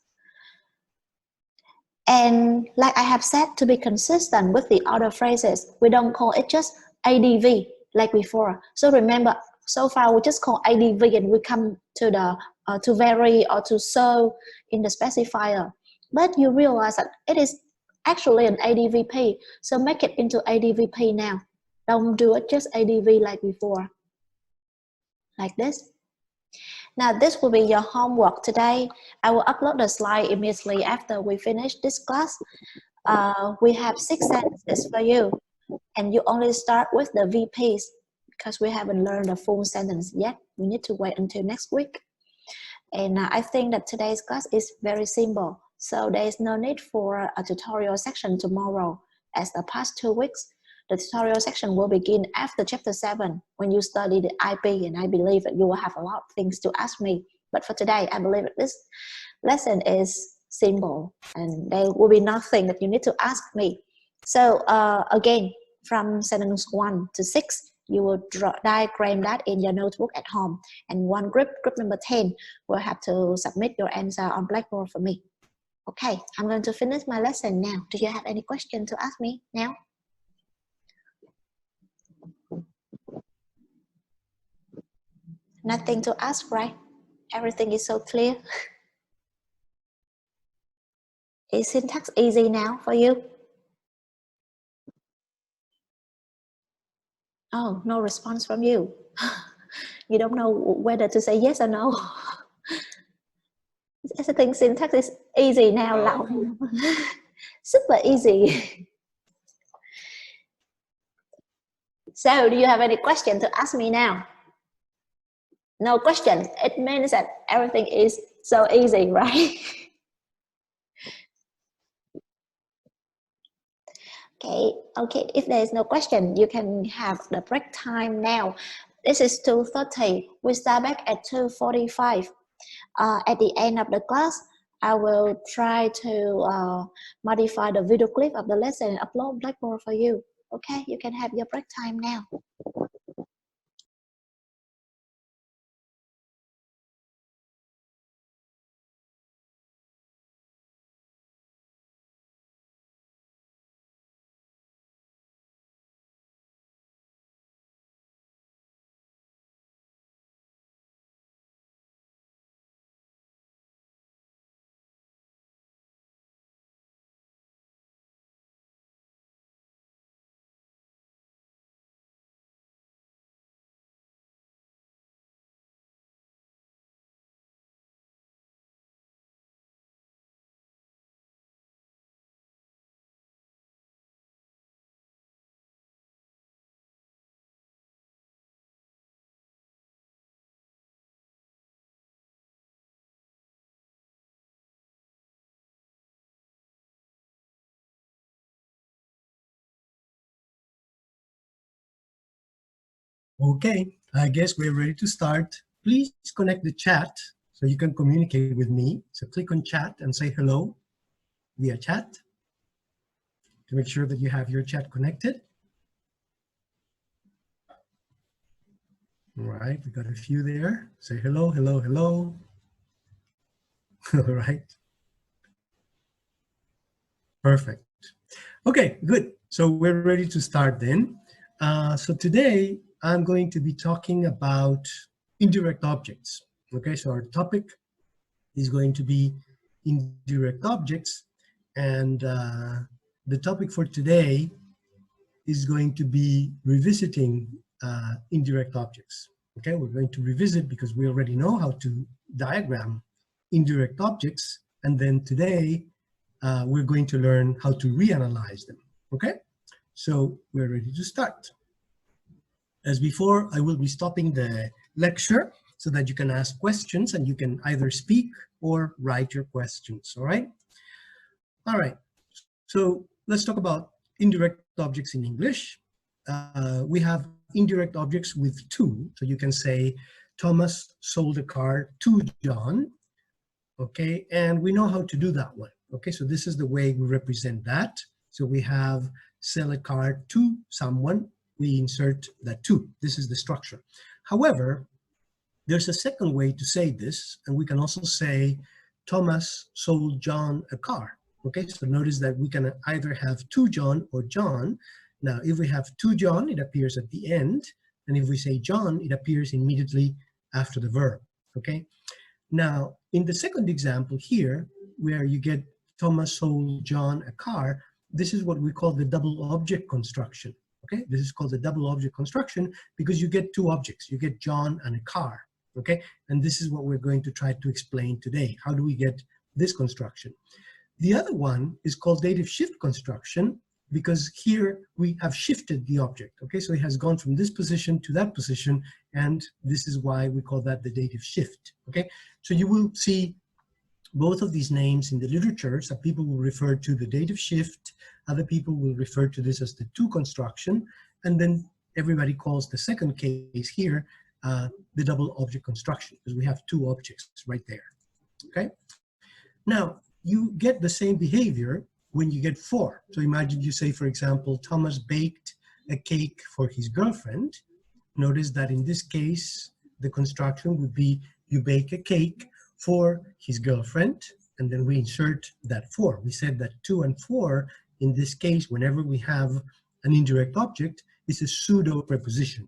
And like I have said, to be consistent with the other phrases, we don't call it just ADV like before. So remember, so far we just call ADV and we come to the to vary or to so in the specifier. But you realize that it is actually an ADVP. So make it into ADVP now. Don't do it just ADV like before. Like this. Now this will be your homework today. I will upload the slide immediately after we finish this class. We have 6 sentences for you, and you only start with the VPs because we haven't learned the full sentence yet. We need to wait until next week. And I think that today's class is very simple, so there is no need for a tutorial section tomorrow. As the past 2 weeks, the tutorial section will begin after chapter 7 when you study the IP, and I believe that you will have a lot of things to ask me. But for today, I believe that this lesson is simple and there will be nothing that you need to ask me. So again, from sentence 1 to 6, you will diagram that in your notebook at home. And one group number 10, will have to submit your answer on Blackboard for me. Okay, I'm going to finish my lesson now. Do you have any question to ask me now? Nothing to ask, right? Everything is so clear. Is syntax easy now for you? Oh, no response from you. You don't know whether to say yes or no. I think syntax is easy now. No. Super easy. So, do you have any question to ask me now? No question. It means that everything is so easy, right? Okay. If there is no question, you can have the break time now. This is 2:30. We start back at 2:45. At the end of the class, I will try to modify the video clip of the lesson and upload Blackboard for you. Okay, you can have your break time now. Okay, I guess we're ready to start. Please connect the chat so you can communicate with me. So click on chat and say hello via chat to make sure that you have your chat connected. All right, we got a few there. Say hello, hello, hello. All right. Perfect. Okay, good. So we're ready to start then. So today I'm going to be talking about indirect objects. Okay, so our topic is going to be indirect objects, and the topic for today is going to be revisiting indirect objects. Okay, we're going to revisit because we already know how to diagram indirect objects, and then today we're going to learn how to reanalyze them. Okay, so we're ready to start. As before, I will be stopping the lecture so that you can ask questions and you can either speak or write your questions, all right? All right, so let's talk about indirect objects in English. We have indirect objects with to, so you can say Thomas sold a car to John, okay? And we know how to do that one, okay? So this is the way we represent that. So we have sell a car to someone, we insert that to. This is the structure. However, there's a second way to say this, and we can also say Thomas sold John a car. Okay, so notice that we can either have to John or John. Now, if we have to John, it appears at the end, and if we say John, it appears immediately after the verb. Okay, now in the second example here, where you get Thomas sold John a car, this is what we call the double object construction. Okay, this is called the double object construction because you get two objects. You get John and a car. Okay, and this is what we're going to try to explain today. How do we get this construction? The other one is called dative shift construction because here we have shifted the object. Okay, so it has gone from this position to that position, and this is why we call that the dative shift. Okay, so you will see both of these names in the literature. Some people will refer to the dative shift, other people will refer to this as the to construction, and then everybody calls the second case here the double object construction because we have two objects right there. Okay, now you get the same behavior when you get for. So imagine you say, for example, Thomas baked a cake for his girlfriend. Notice that in this case, the construction would be you bake a cake for his girlfriend, and then we insert that for. We said that to and for, in this case, whenever we have an indirect object, is a pseudo preposition.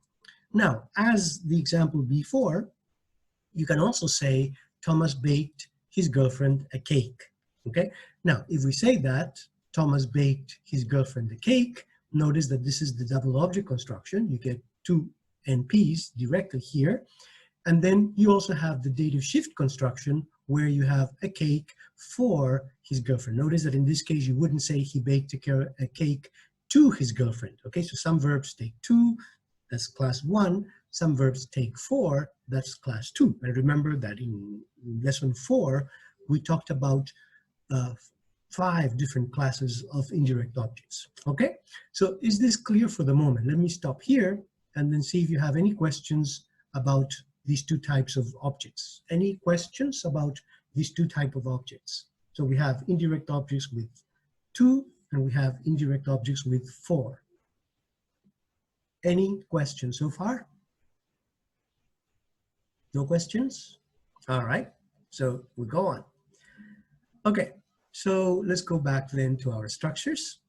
Now, as the example before, you can also say Thomas baked his girlfriend a cake. Okay, now if we say that Thomas baked his girlfriend a cake, notice that this is the double object construction. You get two NPs directly here. And then you also have the dative shift construction where you have a cake for his girlfriend. Notice that in this case, you wouldn't say he baked a cake to his girlfriend. Okay, so some verbs take to, that's class 1. Some verbs take for, that's class 2. And remember that in lesson 4, we talked about 5 different classes of indirect objects. Okay, so is this clear for the moment? Let me stop here and then see if you have any questions about these 2 types of objects. Any questions about these 2 types of objects? So we have indirect objects with 2 and we have indirect objects with 4. Any questions so far? No questions? All right, so we'll go on. Okay, so let's go back then to our structures.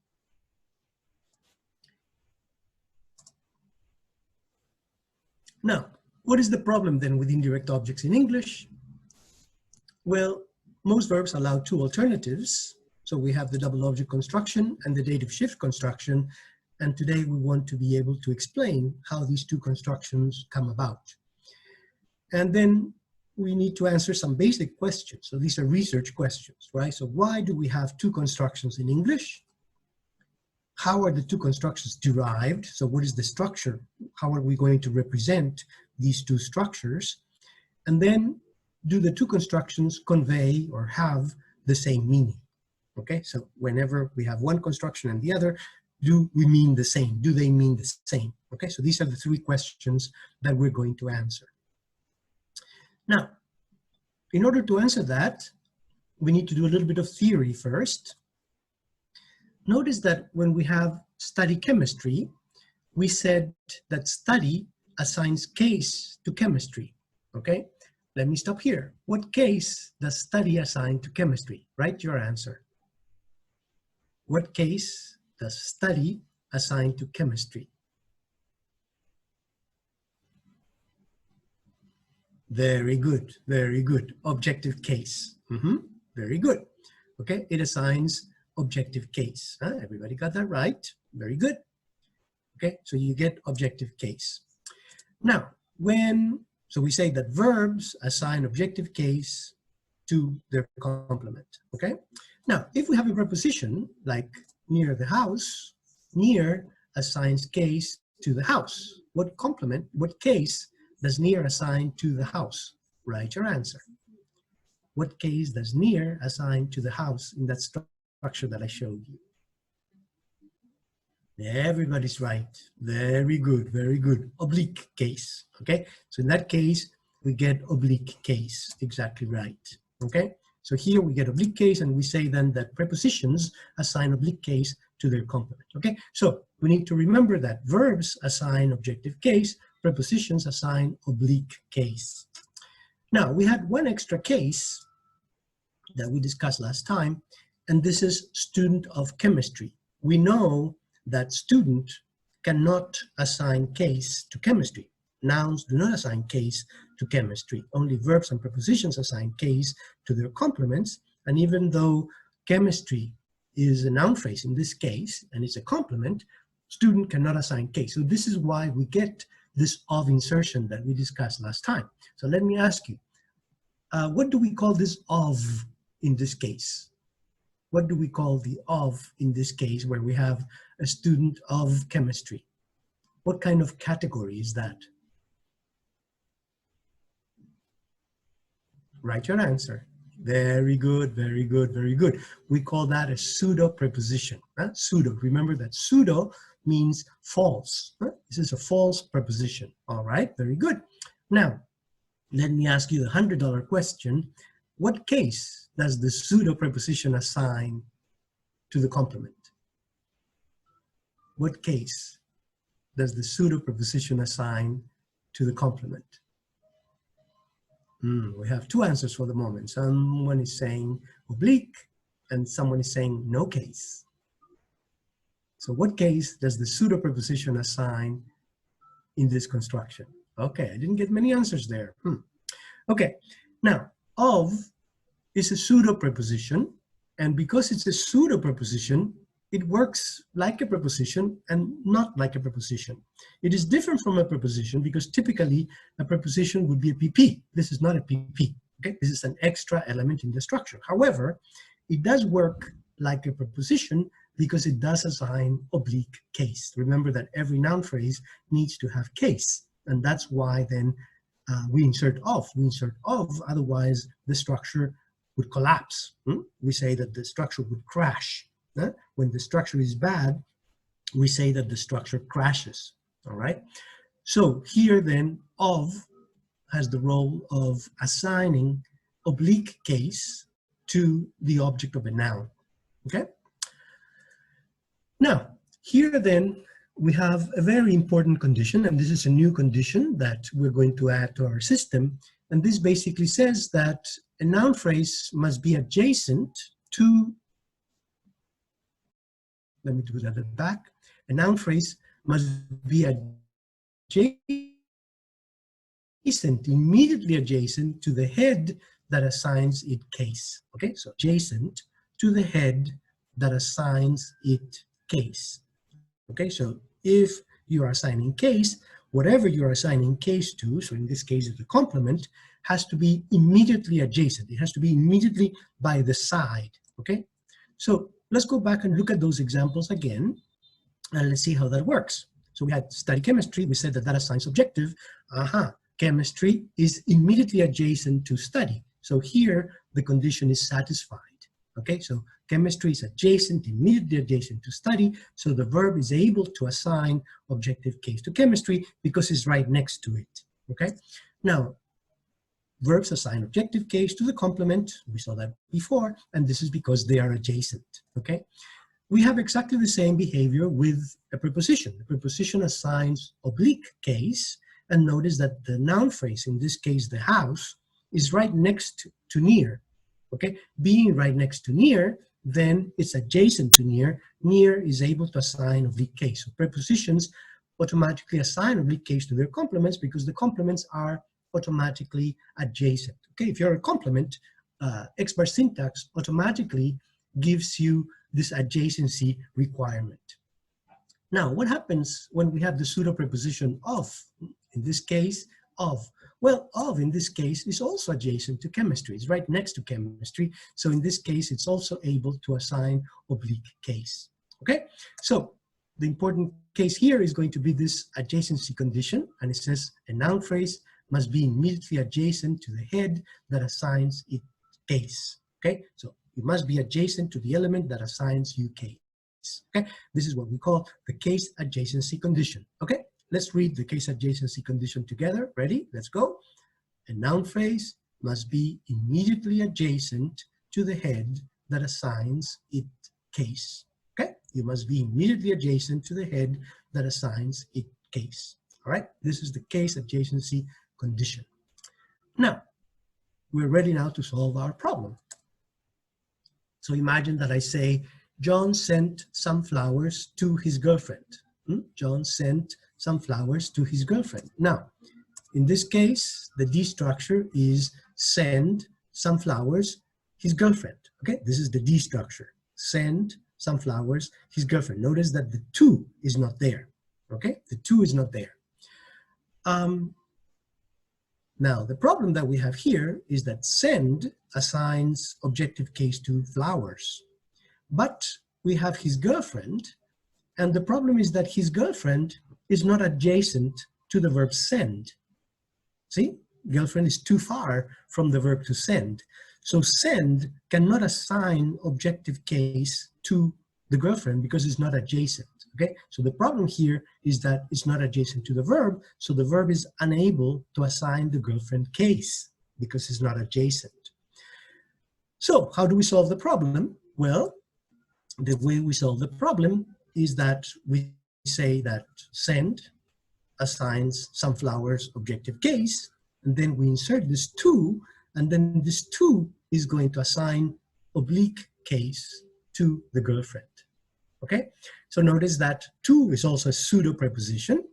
Now, what is the problem then with indirect objects in English? Well, most verbs allow 2 alternatives. So we have the double object construction and the dative shift construction. And today we want to be able to explain how these 2 constructions come about. And then we need to answer some basic questions. So these are research questions, right? So why do we have 2 constructions in English? How are the 2 constructions derived? So what is the structure? How are we going to represent these 2 structures? And then do the 2 constructions convey or have the same meaning? Okay, so whenever we have one construction and the other, do we mean the same? Do they mean the same? Okay, so these are the 3 questions that we're going to answer. Now, in order to answer that, we need to do a little bit of theory first. Notice that when we have study chemistry, we said that study assigns case to chemistry, okay? Let me stop here. What case does study assign to chemistry? Write your answer. What case does study assign to chemistry? Very good, very good. Objective case. Very good. Okay, it assigns objective case. Everybody got that right? Very good. Okay, so you get objective case. Now, so we say that verbs assign objective case to their complement, okay? Now, if we have a preposition like near the house, near assigns case to the house. What complement, what case does near assign to the house? Write your answer. What case does near assign to the house in that structure that I showed you? Everybody's right. Very good, very good. Oblique case, okay? So in that case, we get oblique case, exactly right, okay? So here we get oblique case and we say then that prepositions assign oblique case to their complement, okay? So we need to remember that verbs assign objective case, prepositions assign oblique case. Now, we had one extra case that we discussed last time, and this is student of chemistry. We know that student cannot assign case to chemistry. Nouns do not assign case to chemistry. Only verbs and prepositions assign case to their complements, and even though chemistry is a noun phrase in this case, and it's a complement, student cannot assign case. So this is why we get this of insertion that we discussed last time. So let me ask you, what do we call this of in this case? What do we call the of in this case where we have a student of chemistry? What kind of category is that? Write your answer. Very good, very good, very good. We call that a pseudo preposition. Pseudo, remember that pseudo means false. This is a false preposition. All right, very good. Now, let me ask you the $100 question. What case does the pseudo preposition assign to the complement? What case does the pseudo preposition assign to the complement? We have 2 answers for the moment. Someone is saying oblique and someone is saying no case. So what case does the pseudo preposition assign in this construction? Okay, I didn't get many answers there. Okay, now of is a pseudo preposition, and because it's a pseudo preposition, it works like a preposition and not like a preposition. It is different from a preposition because typically a preposition would be a PP. This is not a PP, okay? This is an extra element in the structure. However, it does work like a preposition because it does assign oblique case. Remember that every noun phrase needs to have case, and that's why then we insert of. We insert of, otherwise the structure would collapse. We say that the structure would crash. When the structure is bad, we say that the structure crashes. All right. So here then, of has the role of assigning oblique case to the object of a noun. Okay. Now, here then, we have a very important condition, and this is a new condition that we're going to add to our system. And this basically says that a noun phrase must be adjacent to, let me do that at the back. A noun phrase must be adjacent, immediately adjacent to the head that assigns it case. Okay, so adjacent to the head that assigns it case. Okay, so if you are assigning case, whatever you're assigning case to, so in this case it's a complement, has to be immediately adjacent. It has to be immediately by the side. Okay, so let's go back and look at those examples again, and let's see how that works. So we had study chemistry. We said that that assigns objective. Chemistry is immediately adjacent to study. So here the condition is satisfied. Okay, so chemistry is adjacent, immediately adjacent to study. So the verb is able to assign objective case to chemistry because it's right next to it. Okay, now verbs assign objective case to the complement. We saw that before, and this is because they are adjacent. Okay, we have exactly the same behavior with a preposition. The preposition assigns oblique case, and notice that the noun phrase, in this case the house, is right next to near. Okay, being right next to near, then it's adjacent to near. Near is able to assign oblique case. So prepositions automatically assign oblique case to their complements because the complements are automatically adjacent. Okay, if you're a complement, X-bar syntax automatically gives you this adjacency requirement. Now, what happens when we have the pseudo preposition of? In this case, of. Well, of in this case is also adjacent to chemistry. It's right next to chemistry. So in this case, it's also able to assign oblique case. Okay, so the important case here is going to be this adjacency condition, and it says a noun phrase must be immediately adjacent to the head that assigns it case. Okay, so it must be adjacent to the element that assigns you case. Okay, this is what we call the case adjacency condition. Okay, let's read the case adjacency condition together. Ready? Let's go. A noun phrase must be immediately adjacent to the head that assigns it case. Okay, you must be immediately adjacent to the head that assigns it case. All right, this is the case adjacency condition. Now, we're ready now to solve our problem. So imagine that I say, John sent some flowers to his girlfriend. John sent some flowers to his girlfriend. Now, in this case, the D structure is send some flowers his girlfriend. Okay, this is the D structure. Send some flowers his girlfriend. Notice that the to is not there. Okay, the to is not there. Now, the problem that we have here is that send assigns objective case to flowers. But we have his girlfriend, and the problem is that his girlfriend is not adjacent to the verb send. See, girlfriend is too far from the verb to send. So send cannot assign objective case to the girlfriend because it's not adjacent. Okay, so the problem here is that it's not adjacent to the verb, so the verb is unable to assign the girlfriend case because it's not adjacent. So how do we solve the problem? Well, the way we solve the problem is that we say that send assigns some flowers objective case, and then we insert this to, and then this to is going to assign oblique case to the girlfriend. Okay, so notice that to is also a pseudo preposition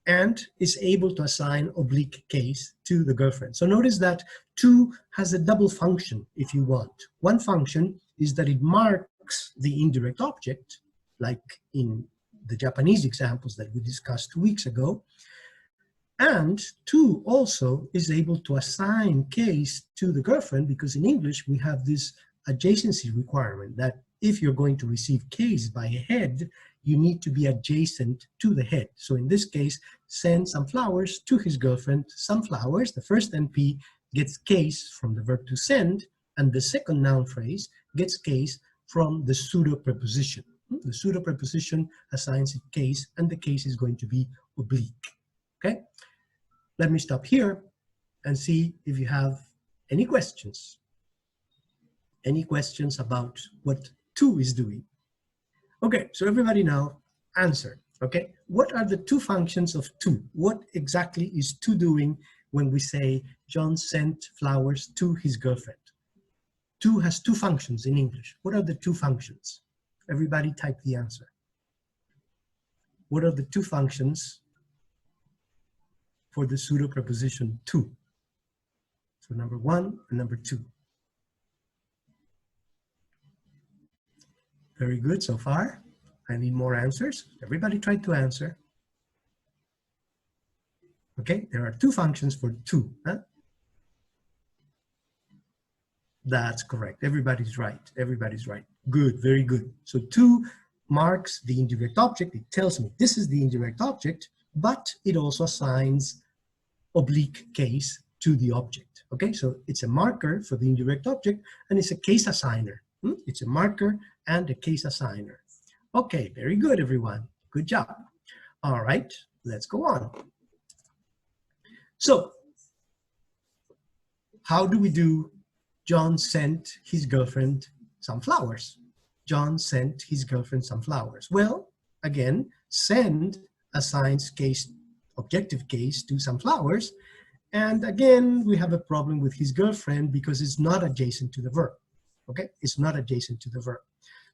and is able to assign oblique case to the girlfriend. So notice that to has a double function if you want. One function is that it marks the indirect object, like in the Japanese examples that we discussed 2 weeks ago. And to also is able to assign case to the girlfriend because in English we have this adjacency requirement that if you're going to receive case by a head, you need to be adjacent to the head. So in this case, send some flowers to his girlfriend. Some flowers, the first NP gets case from the verb to send, and the second noun phrase gets case from the pseudo preposition. The pseudo preposition assigns it case, and the case is going to be oblique. Okay? Let me stop here and see if you have any questions. Any questions about what to is doing? Okay, so everybody now answer. Okay, what are the two functions of to? What exactly is to doing when we say John sent flowers to his girlfriend? To has two functions in English. What are the two functions? Everybody type the answer. What are the two functions for the pseudo preposition to? So number one and number two. Very good so far. I need more answers. Everybody try to answer. Okay, there are two functions for to. Huh? That's correct. Everybody's right. Everybody's right. Good, very good. So to marks the indirect object. It tells me this is the indirect object, but it also assigns oblique case to the object. Okay, so it's a marker for the indirect object, and it's a case assigner. It's a marker and a case assigner. Okay, very good, everyone. Good job. All right, let's go on. So, how do we do John sent his girlfriend some flowers? John sent his girlfriend some flowers. Well, again, send assigns case, objective case to some flowers. And again, we have a problem with his girlfriend because it's not adjacent to the verb. Okay, it's not adjacent to the verb.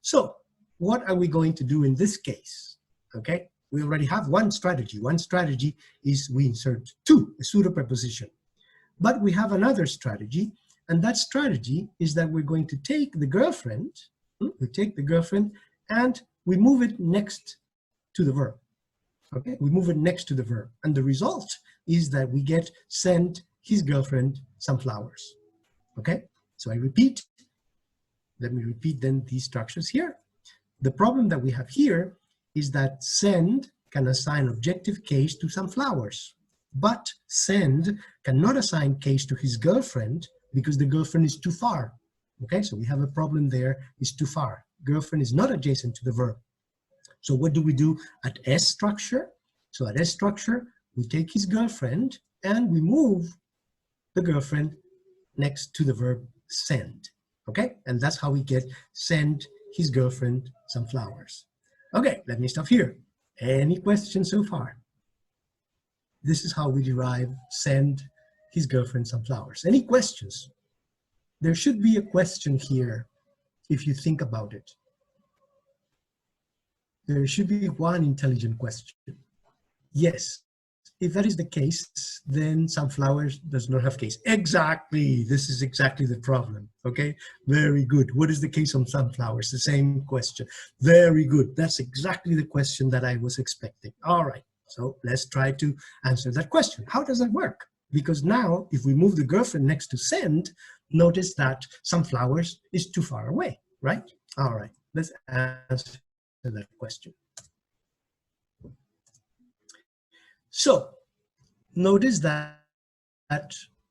So, what are we going to do in this case? Okay, we already have one strategy. One strategy is we insert to, a pseudo preposition. But we have another strategy, and that strategy is that we're going to take the girlfriend, we take the girlfriend and we move it next to the verb. Okay, we move it next to the verb. And the result is that we get sent his girlfriend some flowers. Okay, so I repeat. Let me repeat then these structures here. The problem that we have here is that send can assign objective case to some flowers, but send cannot assign case to his girlfriend because the girlfriend is too far. Okay, so we have a problem there, is too far. Girlfriend is not adjacent to the verb. So what do we do at S structure? So at S structure, we take his girlfriend and we move the girlfriend next to the verb send. Okay, and that's how we get send his girlfriend some flowers. Okay, let me stop here. Any questions so far? This is how we derive send his girlfriend some flowers. Any questions? There should be a question here if you think about it. There should be one intelligent question. Yes, if that is the case, then sunflowers does not have case. Exactly, this is exactly the problem, okay? Very good. What is the case on sunflowers? The same question. Very good, that's exactly the question that I was expecting. All right, so let's try to answer that question. How does that work? Because now, if we move the girlfriend next to send, notice that sunflowers is too far away, right? All right, let's answer that question. So, notice that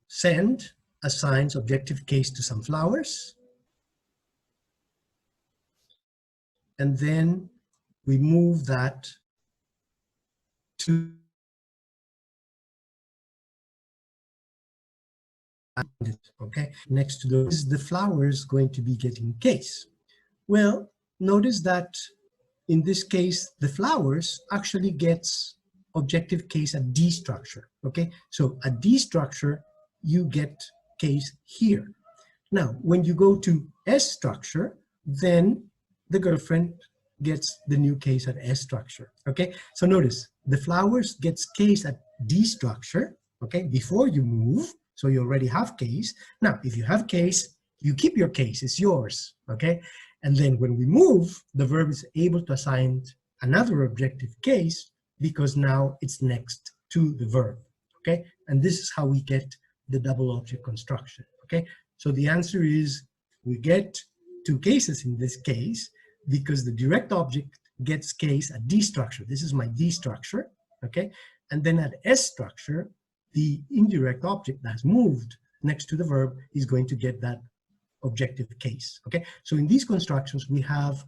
send assigns objective case to some flowers. And then we move that to okay, next to those, the flowers going to be getting case. Well, notice that in this case, the flowers actually gets objective case at D structure, okay? So at D structure, you get case here. Now, when you go to S structure, then the girlfriend gets the new case at S structure, okay? So notice, the flowers gets case at D structure, okay, before you move, so you already have case. Now, if you have case, you keep your case, it's yours, okay? And then when we move, the verb is able to assign another objective case because now it's next to the verb, okay? And this is how we get the double object construction, okay? So the answer is we get two cases in this case because the direct object gets case at D structure. This is my D structure, okay? And then at S structure, the indirect object that's moved next to the verb is going to get that objective case. Okay, so in these constructions, we have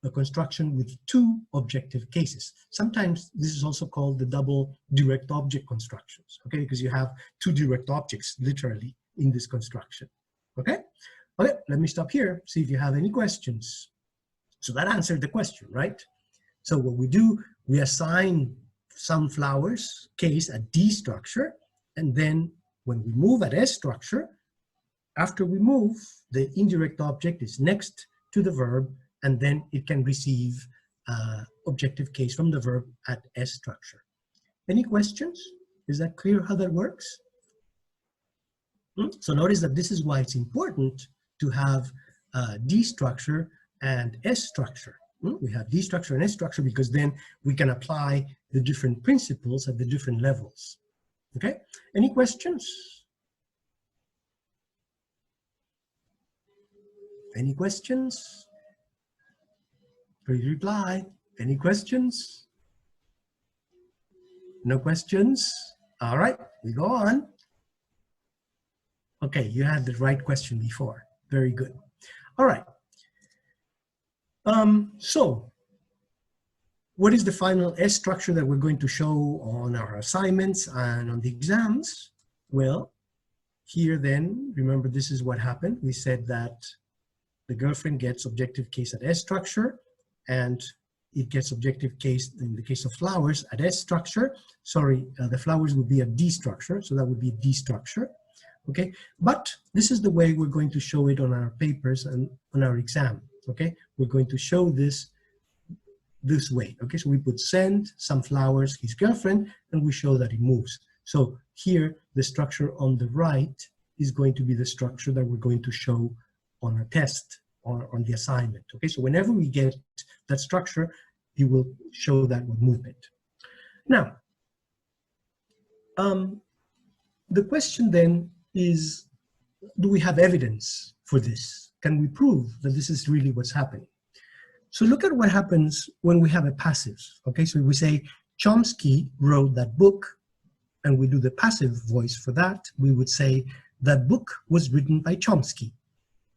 a construction with two objective cases. Sometimes this is also called the double direct object constructions, okay, because you have two direct objects literally in this construction. Okay, okay, let me stop here, see if you have any questions. So that answered the question, right? So what we do, we assign sunflowers case at D structure, and then when we move at S structure, after we move, the indirect object is next to the verb, and then it can receive objective case from the verb at S structure. Any questions? Is that clear how that works? So notice that this is why it's important to have D structure and S structure. We have D structure and S structure because then we can apply the different principles at the different levels. Okay, any questions? Any questions? Please reply. Any questions? No questions? All right, we go on. Okay, you had the right question before. Very good. All right. So what is the final S structure that we're going to show on our assignments and on the exams? Well, here then, remember this is what happened. We said that the girlfriend gets objective case at S structure, and it gets objective case in the case of flowers at S structure. Sorry, the flowers would be a D structure, so that would be D structure. Okay, but this is the way we're going to show it on our papers and on our exam. Okay, we're going to show this way. Okay, so we put send some flowers his girlfriend, and we show that it moves. So here the structure on the right is going to be the structure that we're going to show on a test or on the assignment. Okay, so whenever we get that structure, you will show that with movement. Now, the question then is, do we have evidence for this? Can we prove that this is really what's happening? So look at what happens when we have a passive. Okay, so we say Chomsky wrote that book, and we do the passive voice for that. We would say that book was written by Chomsky.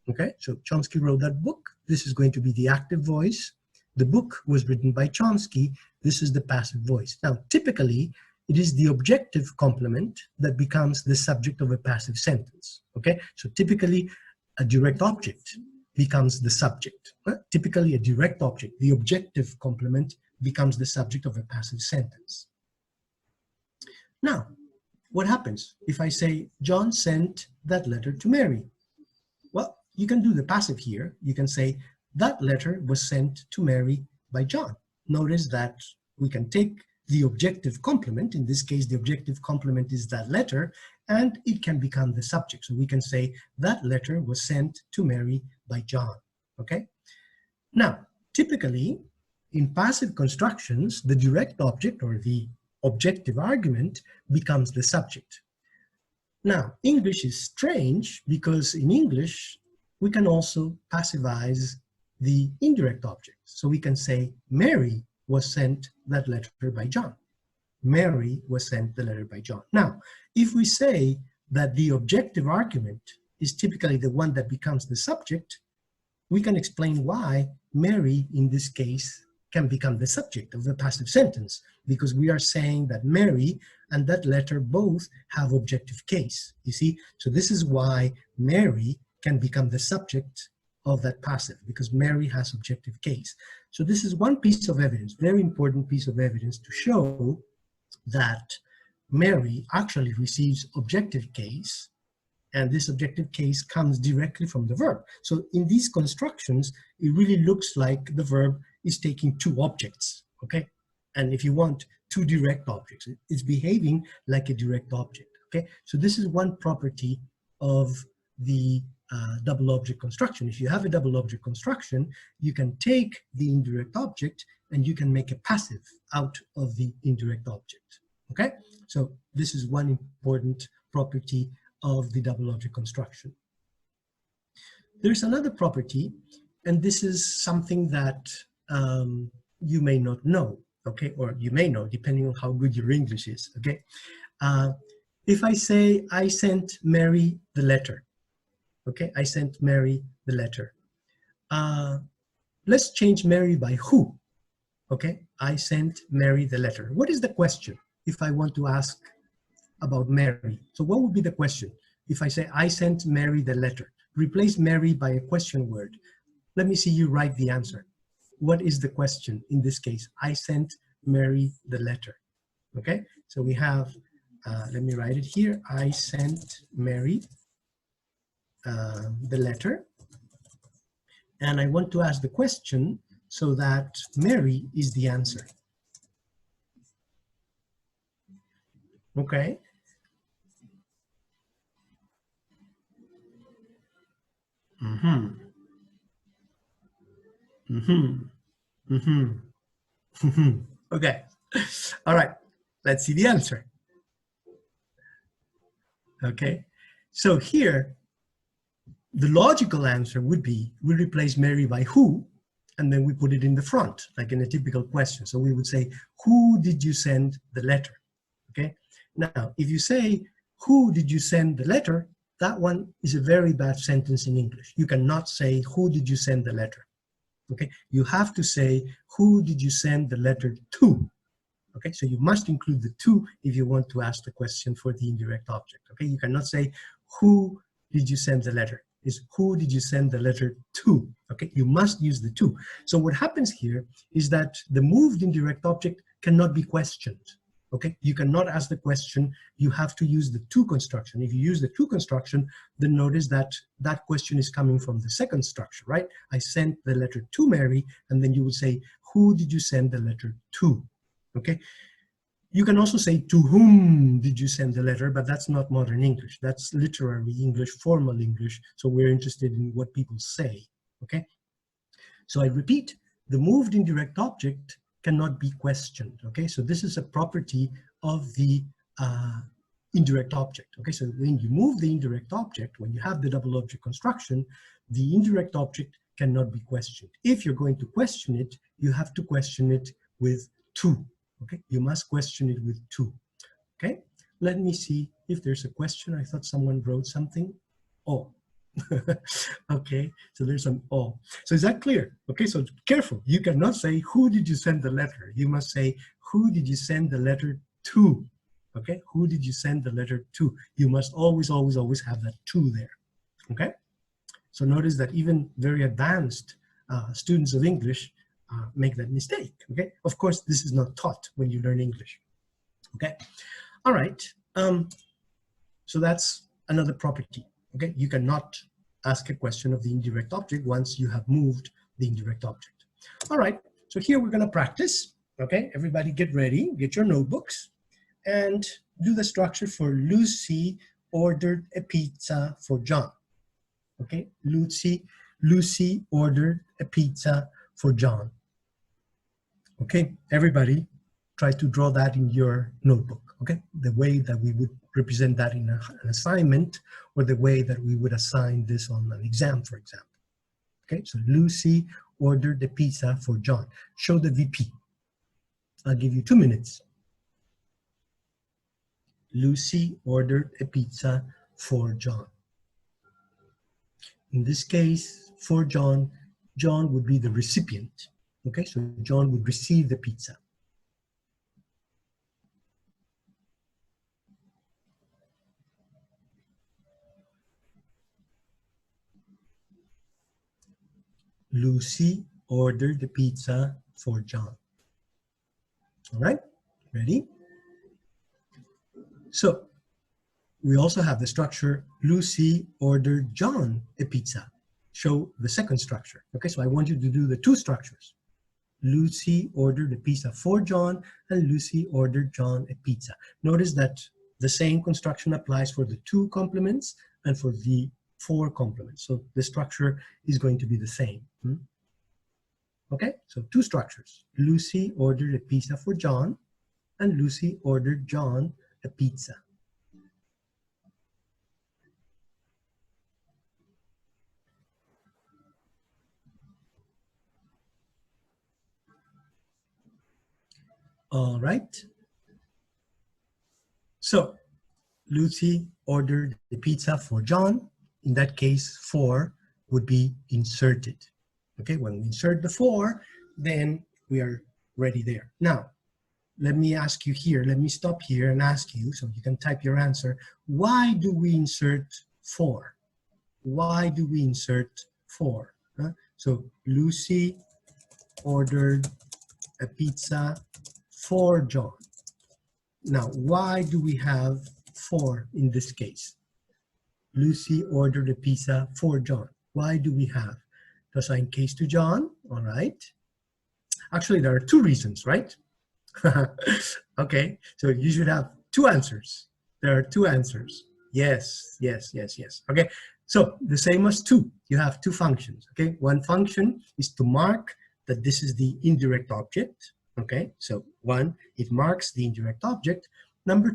Okay, so Chomsky wrote that book. This is going to be the active voice. The book was written by Chomsky. This is the passive voice. Now, typically, it is the objective complement that becomes the subject of a passive sentence. Okay, so typically, a direct object becomes the subject. Typically, a direct object, the objective complement, becomes the subject of a passive sentence. Now, what happens if I say, John sent that letter to Mary? Well, you can do the passive here. You can say, that letter was sent to Mary by John. Notice that we can take the objective complement. In this case, the objective complement is that letter, and it can become the subject. So we can say, that letter was sent to Mary by John. Okay? Now, typically, in passive constructions, the direct object or the objective argument becomes the subject. Now, English is strange because in English, we can also passivize the indirect object. So we can say, Mary was sent that letter by John. Mary was sent the letter by John. Now, if we say that the objective argument is typically the one that becomes the subject, we can explain why Mary, in this case, can become the subject of the passive sentence, because we are saying that Mary and that letter both have objective case, you see? So this is why Mary can become the subject of that passive, because Mary has objective case. So this is one piece of evidence, very important piece of evidence to show that Mary actually receives objective case, and this objective case comes directly from the verb. So in these constructions, it really looks like the verb is taking two objects, okay? And if you want two direct objects, it's behaving like a direct object, okay? So this is one property of the double object construction. If you have a double object construction, you can take the indirect object and you can make a passive out of the indirect object, okay? So this is one important property of the double object construction. There's another property, and this is something that you may not know, okay? Or you may know, depending on how good your English is, okay? If I say, I sent Mary the letter, Okay, I sent Mary the letter. Let's change Mary by who. Okay, I sent Mary the letter. What is the question if I want to ask about Mary? So what would be the question if I say I sent Mary the letter? Replace Mary by a question word. Let me see you write the answer. What is the question in this case? I sent Mary the letter. Okay, so we have, let me write it here. I sent Mary the letter. And I want to ask the question so that Mary is the answer. Okay. Mm-hmm. Mm-hmm. Mm-hmm. Mm-hmm. Okay. All right. Let's see the answer. Okay. So here, the logical answer would be, we replace Mary by who, and then we put it in the front, like in a typical question. So we would say, who did you send the letter? Okay. Now, if you say, who did you send the letter? That one is a very bad sentence in English. You cannot say, who did you send the letter? Okay. You have to say, who did you send the letter to? Okay. So you must include the to if you want to ask the question for the indirect object. Okay. You cannot say, who did you send the letter? Is who did you send the letter to? Okay, you must use the to. So what happens here is that the moved indirect object cannot be questioned. Okay, you cannot ask the question, you have to use the to construction. If you use the to construction, then notice that that question is coming from the second structure, right? I sent the letter to Mary, and then you would say, who did you send the letter to? Okay. You can also say, to whom did you send the letter? But that's not modern English. That's literary English, formal English. So we're interested in what people say, okay? So I repeat, the moved indirect object cannot be questioned, okay? So this is a property of the indirect object, okay? So when you move the indirect object, when you have the double object construction, the indirect object cannot be questioned. If you're going to question it, you have to question it with to. Okay, you must question it with to. Okay, let me see if there's a question. I thought someone wrote something. Oh, okay, so there's an oh. So is that clear? Okay, so careful. You cannot say, who did you send the letter? You must say, who did you send the letter to? Okay, who did you send the letter to? You must always, always, always have that to there. Okay, so notice that even very advanced students of English make that mistake, okay? Of course, this is not taught when you learn English, okay? All right, so that's another property, okay? You cannot ask a question of the indirect object once you have moved the indirect object. All right, so here we're gonna practice, okay? Everybody get ready, get your notebooks, and do the structure for Lucy ordered a pizza for John, okay? Lucy ordered a pizza for John. Okay, everybody try to draw that in your notebook, okay? The way that we would represent that in an assignment, or the way that we would assign this on an exam, for example. Okay, so Lucy ordered the pizza for John. Show the VP. I'll give you 2 minutes. Lucy ordered a pizza for John. In this case, for John, John would be the recipient. Okay, so John would receive the pizza. Lucy ordered the pizza for John. All right, ready? So we also have the structure, Lucy ordered John a pizza. Show the second structure. Okay, so I want you to do the two structures. Lucy ordered a pizza for John, and Lucy ordered John a pizza. Notice that the same construction applies for the two complements and for the four complements. So the structure is going to be the same. Okay, so two structures. Lucy ordered a pizza for John, and Lucy ordered John a pizza. All right. So Lucy ordered the pizza for John, in that case, for would be inserted. Okay, when we insert the for, then we are ready there. Now, let me ask you here, let me stop here and ask you, so you can type your answer. Why do we insert for? Why do we insert for? So Lucy ordered a pizza for John. Now, why do we have for in this case? Lucy ordered a pizza for John. Why do we have to assign case to John? All right. Actually, there are two reasons, right? Okay, so you should have two answers. There are two answers. Yes, yes, yes, yes. Okay, so the same as two. You have two functions. Okay, one function is to mark that this is the indirect object. Okay, so one, it marks the indirect object. Number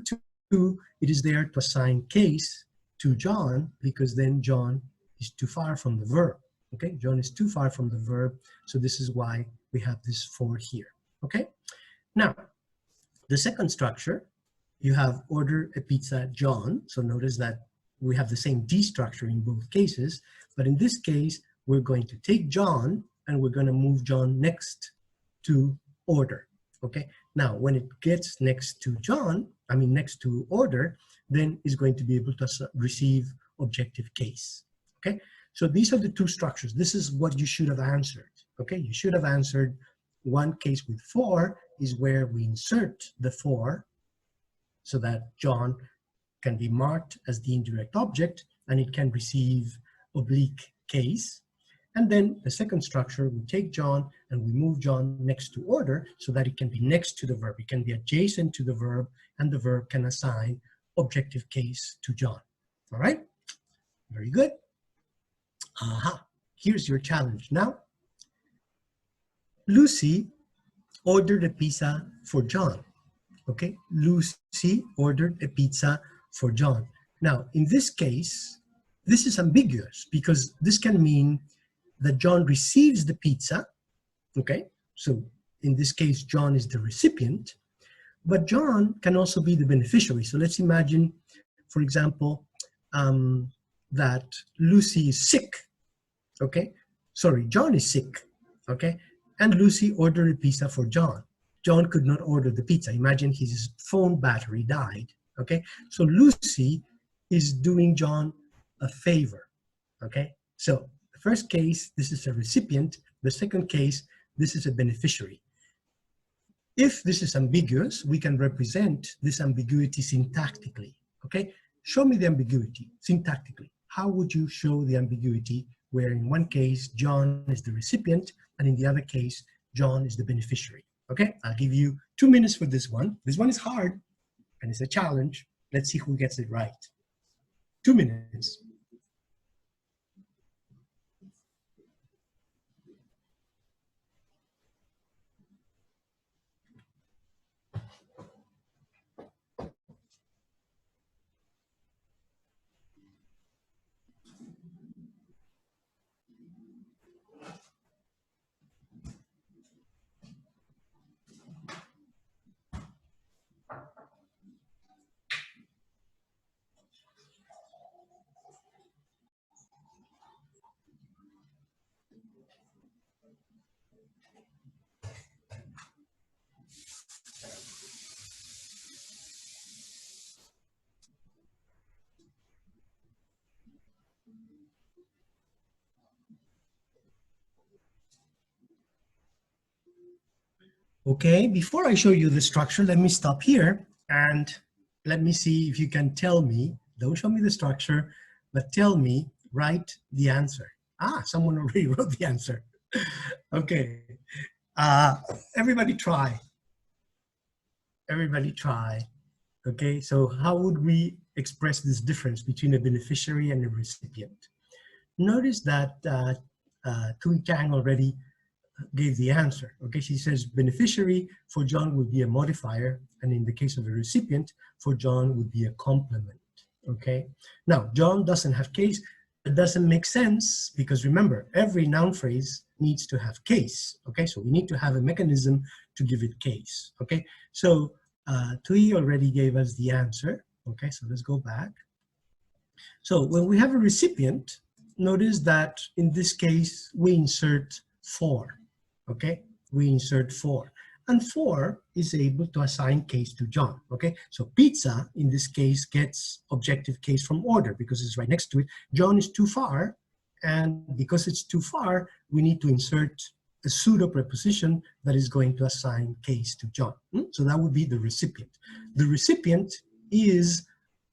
two, it is there to assign case to John, because then John is too far from the verb. Okay, John is too far from the verb, so this is why we have this for here. Okay, now the second structure, you have order a pizza John. So notice that we have the same D structure in both cases, but in this case we're going to take John and we're going to move John next to order. Okay, now when it gets next to John, I mean next to order, then it's going to be able to receive objective case. Okay, so these are the two structures. This is what you should have answered. Okay, you should have answered one case with for is where we insert the for so that John can be marked as the indirect object and it can receive oblique case. And then the second structure, we take John and we move John next to order so that it can be next to the verb. It can be adjacent to the verb and the verb can assign objective case to John. All right, very good. Here's your challenge now. Lucy ordered a pizza for John. Okay, Lucy ordered a pizza for John. Now, in this case, this is ambiguous because this can mean that John receives the pizza. Okay, so in this case, John is the recipient, but John can also be the beneficiary. So let's imagine, for example, that Lucy is sick. Okay, sorry, John is sick. Okay, and Lucy ordered a pizza for John. John could not order the pizza. Imagine his phone battery died. Okay, so Lucy is doing John a favor. Okay, so the first case, this is a recipient. The second case, this is a beneficiary. If this is ambiguous, we can represent this ambiguity syntactically. Okay, show me the ambiguity syntactically. How would you show the ambiguity where in one case John is the recipient and in the other case John is the beneficiary? Okay, I'll give you 2 minutes for this one. This one is hard and it's a challenge. Let's see who gets it right. 2 minutes. Okay, before I show you the structure, let me stop here and let me see if you can tell me, don't show me the structure, but tell me, write the answer. Someone already wrote the answer. Okay, everybody try. Everybody try. Okay, so how would we express this difference between a beneficiary and a recipient? Notice that Tui Kang already gave the answer. Okay, she says beneficiary for John would be a modifier, and in the case of the recipient, for John would be a complement. Okay, now John doesn't have case. It doesn't make sense because remember, every noun phrase needs to have case. Okay, so we need to have a mechanism to give it case. Okay, so Tui already gave us the answer. Okay, so let's go back. So when we have a recipient, notice that in this case, we insert for, okay? We insert for. And for is able to assign case to John, okay? So pizza, in this case, gets objective case from order because it's right next to it. John is too far, and because it's too far, we need to insert a pseudo preposition that is going to assign case to John. So that would be the recipient. The recipient is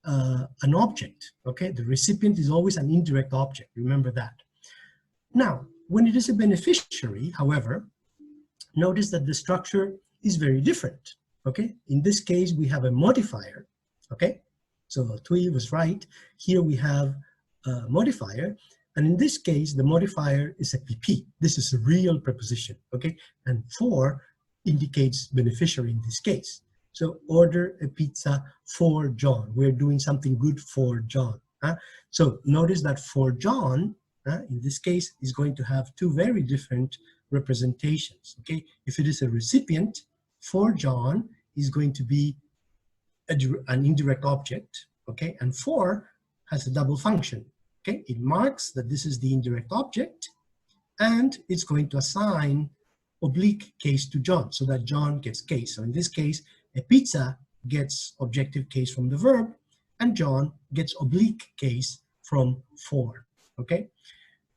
an object, okay? The recipient is always an indirect object, remember that. Now, when it is a beneficiary, however, notice that the structure is very different, okay? In this case, we have a modifier, okay? So Tui was right. Here we have a modifier, and in this case, the modifier is a PP. This is a real preposition, okay? And for indicates beneficiary in this case. So order a pizza for John. We're doing something good for John. So notice that for John, in this case, is going to have two very different representations, okay? If it is a recipient, for John is going to be an indirect object, okay? And for has a double function, okay? It marks that this is the indirect object, and it's going to assign oblique case to John so that John gets case. So in this case, a pizza gets objective case from the verb, and John gets oblique case from for, okay?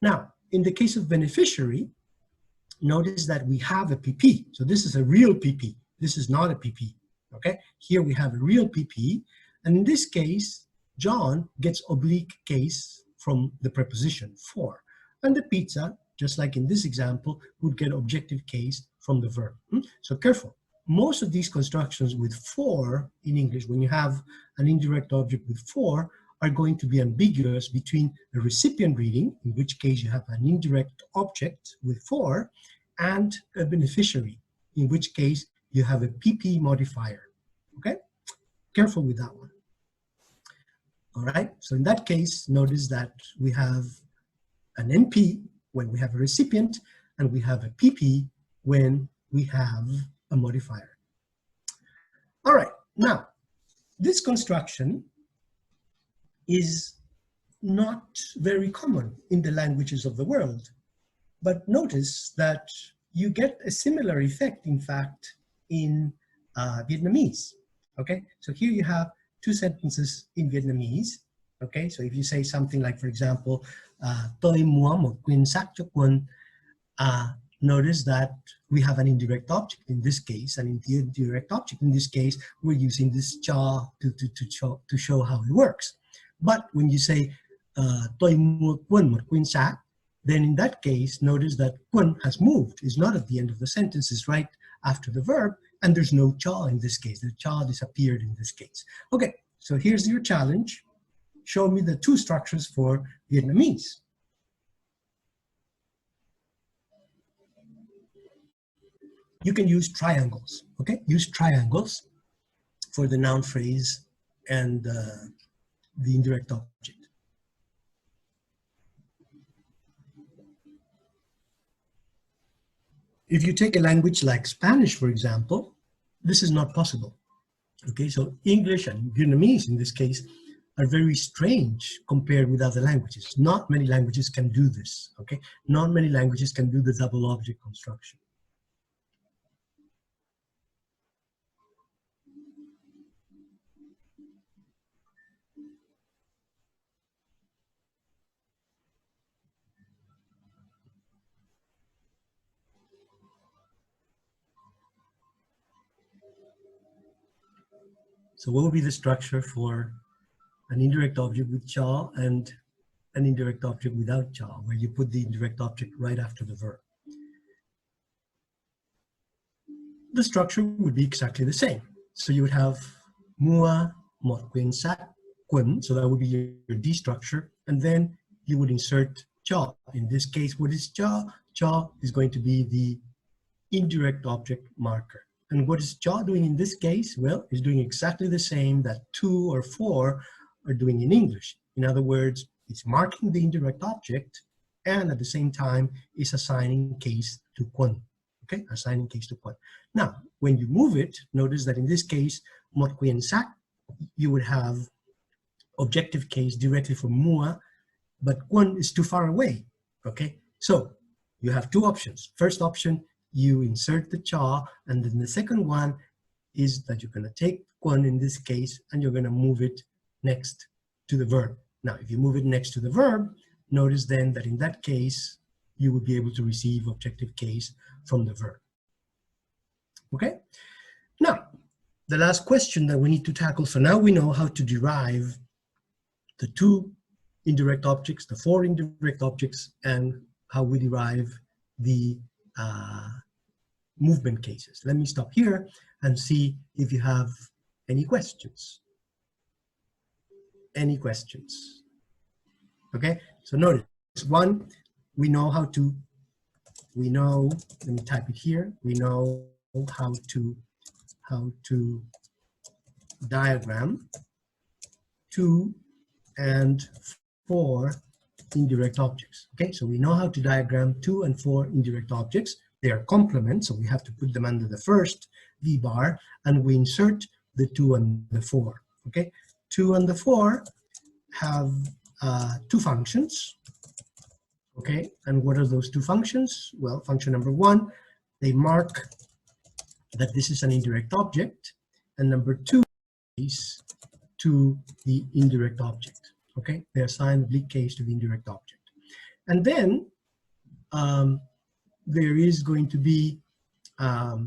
Now, in the case of beneficiary, notice that we have a PP. So this is a real PP. This is not a PP, okay? Here we have a real PP, and in this case, John gets oblique case from the preposition for, and the pizza, just like in this example, would get objective case from the verb. So careful. Most of these constructions with for in English, when you have an indirect object with for, are going to be ambiguous between a recipient reading, in which case you have an indirect object with for, and a beneficiary, in which case you have a PP modifier, okay? Careful with that one. All right, so in that case, notice that we have an NP when we have a recipient, and we have a PP when we have a modifier. All right, now, this construction is not very common in the languages of the world, but notice that you get a similar effect, in fact, in Vietnamese, okay? So here you have two sentences in Vietnamese, okay? So if you say something like, for example, tôi mua một quyển sách cho Quân, notice that we have an indirect object in this case, and in the indirect object in this case, we're using this cho to show how it works. But when you say tôi mua Quân một quyển sách, then in that case, notice that Quân has moved. It's not at the end of the sentence, it's right after the verb, and there's no cha in this case. The cha disappeared in this case. Okay, so here's your challenge. Show me the two structures for Vietnamese. You can use triangles, okay? Use triangles for the noun phrase and the indirect object. If you take a language like Spanish, for example, this is not possible, okay? So English and Vietnamese, in this case, are very strange compared with other languages. Not many languages can do this, okay? Not many languages can do the double object construction. So what would be the structure for an indirect object with cha and an indirect object without cha, where you put the indirect object right after the verb? The structure would be exactly the same. So you would have mua một quyển sách Quân, so that would be your D structure, and then you would insert cha. In this case, what is cha? Cha is going to be the indirect object marker. And what is cha doing in this case? Well, it's doing exactly the same that to or for are doing in English. In other words, it's marking the indirect object, and at the same time, it's assigning case to Quân. Okay, assigning case to Quân. Now, when you move it, notice that in this case, một quyển sách, you would have objective case directly from Mua, but Kwon is too far away, okay? So you have two options. First option, you insert the cha, and then the second one is that you're gonna take Kwon in this case, and you're gonna move it next to the verb. Now, if you move it next to the verb, notice then that in that case, you would be able to receive objective case from the verb. Okay? Now, the last question that we need to tackle, so now we know how to derive the two indirect objects, the four indirect objects, and how we derive the movement cases. Let me stop here and see if you have any questions. Any questions? Okay, so notice, one, we know how to, let me type it here, we know how to diagram 2 and 4 indirect objects. Okay, so we know how to diagram 2 and 4 indirect objects. They are complements, so we have to put them under the first V bar, and we insert the 2 and the 4. Okay, 2 and the 4 have two functions. Okay, and what are those two functions? Well, function number 1, they mark that this is an indirect object, and number 2 is to the indirect object. Okay, they assign oblique case to the indirect object. And then there is going to be a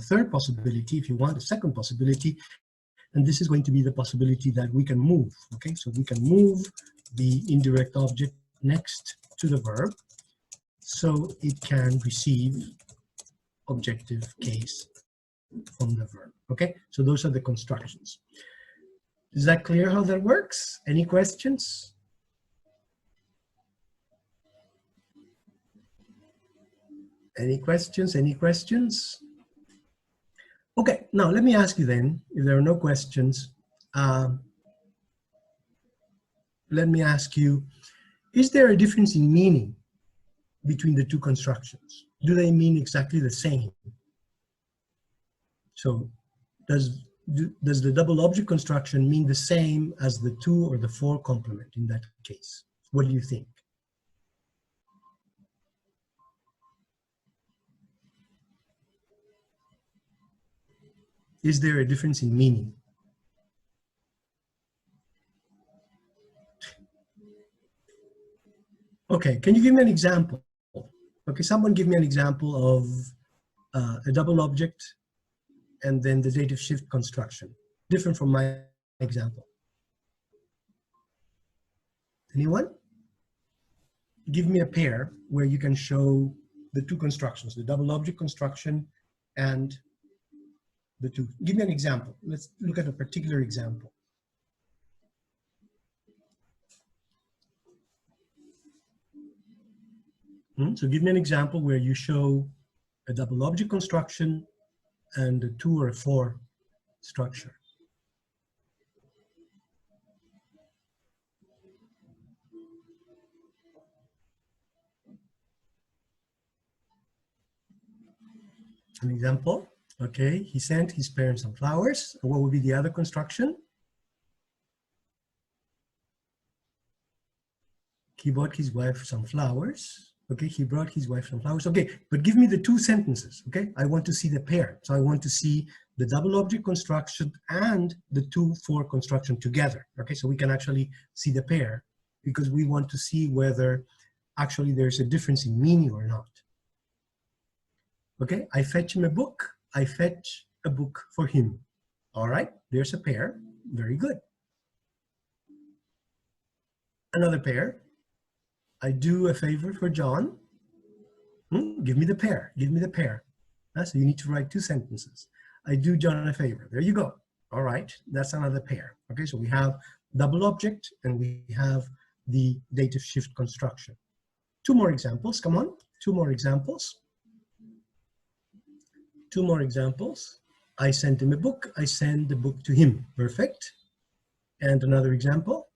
third possibility, if you want, a second possibility, and this is going to be the possibility that we can move. Okay, so we can move the indirect object next to the verb so it can receive objective case from the verb. Okay, so those are the constructions. Is that clear how that works? Any questions? Any questions? Any questions? Okay, now let me ask you then, if there are no questions, let me ask you, is there a difference in meaning between the two constructions? Do they mean exactly the same? So does the double object construction mean the same as the 2 or the 4 complement in that case? What do you think? Is there a difference in meaning? Okay, can you give me an example? Okay, someone give me an example of a double object and then the dative shift construction, different from my example. Anyone? Give me a pair where you can show the two constructions, the double object construction and the two. Give me an example. Let's look at a particular example. So give me an example where you show a double object construction and a 2 or a 4 structure. An example, okay, he sent his parents some flowers. What would be the other construction? He bought his wife some flowers. Okay, he brought his wife some flowers. Okay, but give me the two sentences, okay? I want to see the pair. So I want to see the double object construction and the 2-4 construction together, okay? So we can actually see the pair because we want to see whether actually there's a difference in meaning or not. Okay, I fetch him a book. I fetch a book for him. All right, there's a pair. Very good. Another pair. I do a favor for John. Give me the pair. Give me the pair. So you need to write two sentences. I do John a favor. There you go. All right, that's another pair. Okay, so we have double object and we have the dative shift construction. Two more examples. Come on. Two more examples. Two more examples. I sent him a book. I send the book to him. Perfect. And another example.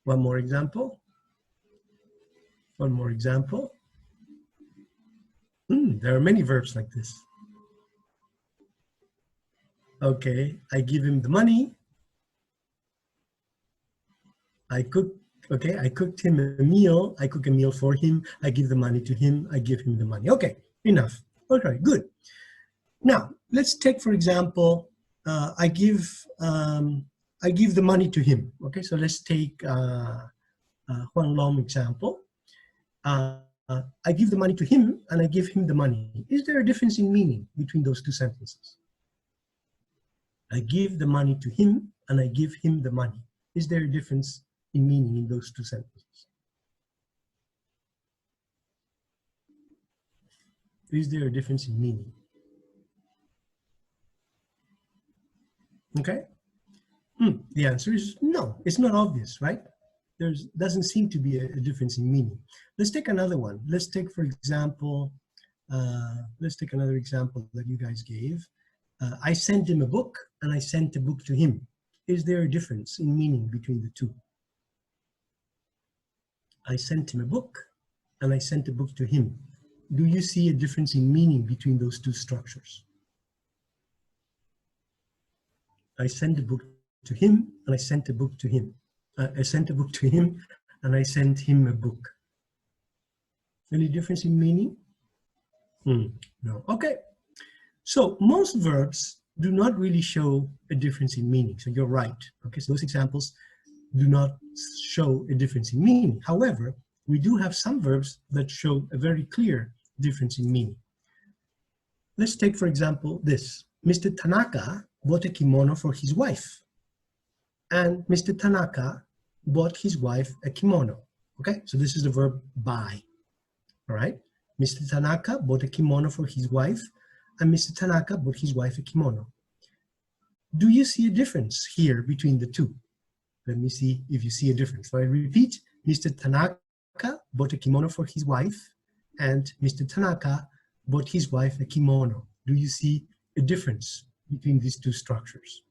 One more example. One more example. There are many verbs like this. Okay, I give him the money. I cook, okay, I cooked him a meal, I cook a meal for him, I give the money to him, I give him the money. Okay, enough. Okay, good. Now, let's take, for example, I give the money to him. Okay, so let's take Huang Long example. I give the money to him and I give him the money. Is there a difference in meaning between those two sentences? I give the money to him and I give him the money. Is there a difference in meaning in those two sentences? Is there a difference in meaning? Okay. The answer is no. It's not obvious, right? There doesn't seem to be a difference in meaning. Let's take another one. Let's take, for example, let's take another example that you guys gave. I sent him a book and I sent a book to him. Is there a difference in meaning between the two? I sent him a book and I sent a book to him. Do you see a difference in meaning between those two structures? I sent a book to him and I sent a book to him. I sent a book to him and I sent him a book. Any difference in meaning? No. Okay. So most verbs do not really show a difference in meaning. So you're right. Okay, so those examples do not show a difference in meaning. However, we do have some verbs that show a very clear difference in meaning. Let's take, for example, this. Mr. Tanaka bought a kimono for his wife. And Mr. Tanaka bought his wife a kimono. Okay, so this is the verb buy. All right, Mr. Tanaka bought a kimono for his wife, and Mr. Tanaka bought his wife a kimono. Do you see a difference here between the two? Let me see if you see a difference. So I repeat, Mr. Tanaka bought a kimono for his wife, and Mr. Tanaka bought his wife a kimono. Do you see a difference between these two structures?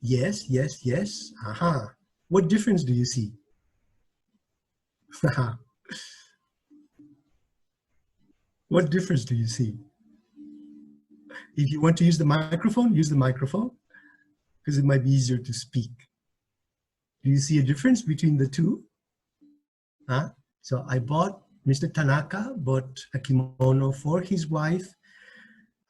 Yes, yes, yes. Aha. What difference do you see? What difference do you see? If you want to use the microphone, use the microphone, because it might be easier to speak. Do you see a difference between the two? So Mr. Tanaka bought a kimono for his wife,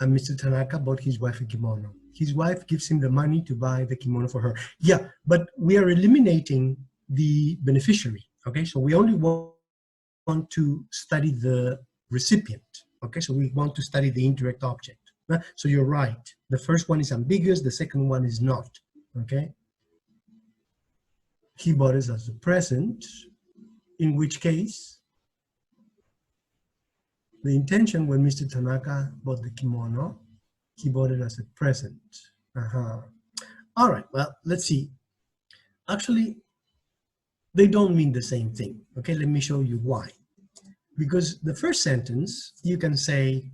and Mr. Tanaka bought his wife a kimono. His wife gives him the money to buy the kimono for her. Yeah, but we are eliminating the beneficiary, okay? So we only want to study the recipient, okay? So we want to study the indirect object. So you're right. The first one is ambiguous, the second one is not, okay? He bought it as a present, in which case, the intention when Mr. Tanaka bought the kimono, he bought it as a present. All right, well, let's see. Actually, they don't mean the same thing. Okay, let me show you why. Because the first sentence, you can say,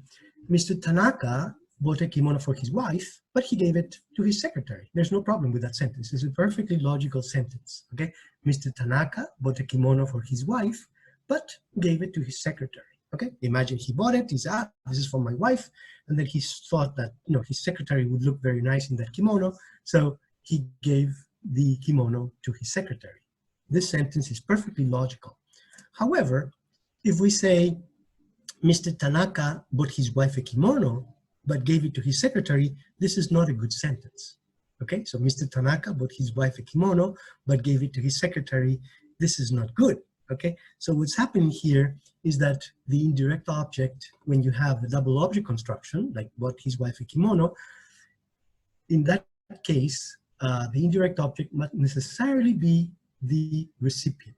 Mr. Tanaka bought a kimono for his wife, but he gave it to his secretary. There's no problem with that sentence. It's a perfectly logical sentence, okay? Mr. Tanaka bought a kimono for his wife, but gave it to his secretary. Okay, imagine he bought it, he said, this is for my wife, and then he thought that, you know, his secretary would look very nice in that kimono, so he gave the kimono to his secretary. This sentence is perfectly logical. However, if we say, Mr. Tanaka bought his wife a kimono, but gave it to his secretary, this is not a good sentence. Okay, so Mr. Tanaka bought his wife a kimono, but gave it to his secretary. This is not good. Okay, so what's happening here is that the indirect object, when you have the double object construction, like bought his wife a kimono, in that case, the indirect object must necessarily be the recipient.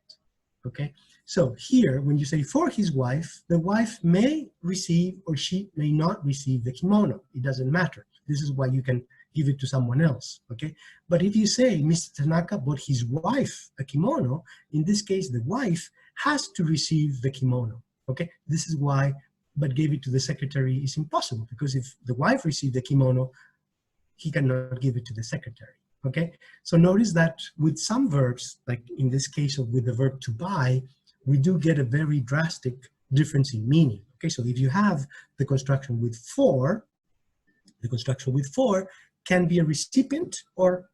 Okay, so here, when you say for his wife, the wife may receive or she may not receive the kimono. It doesn't matter. This is why you can give it to someone else, okay? But if you say Mr. Tanaka bought his wife a kimono, in this case, the wife has to receive the kimono, okay? This is why, but gave it to the secretary is impossible, because if the wife received the kimono, he cannot give it to the secretary, okay? So notice that with some verbs, like in this case with the verb to buy, we do get a very drastic difference in meaning, okay? So if you have the construction with for, the construction with for can be a recipient or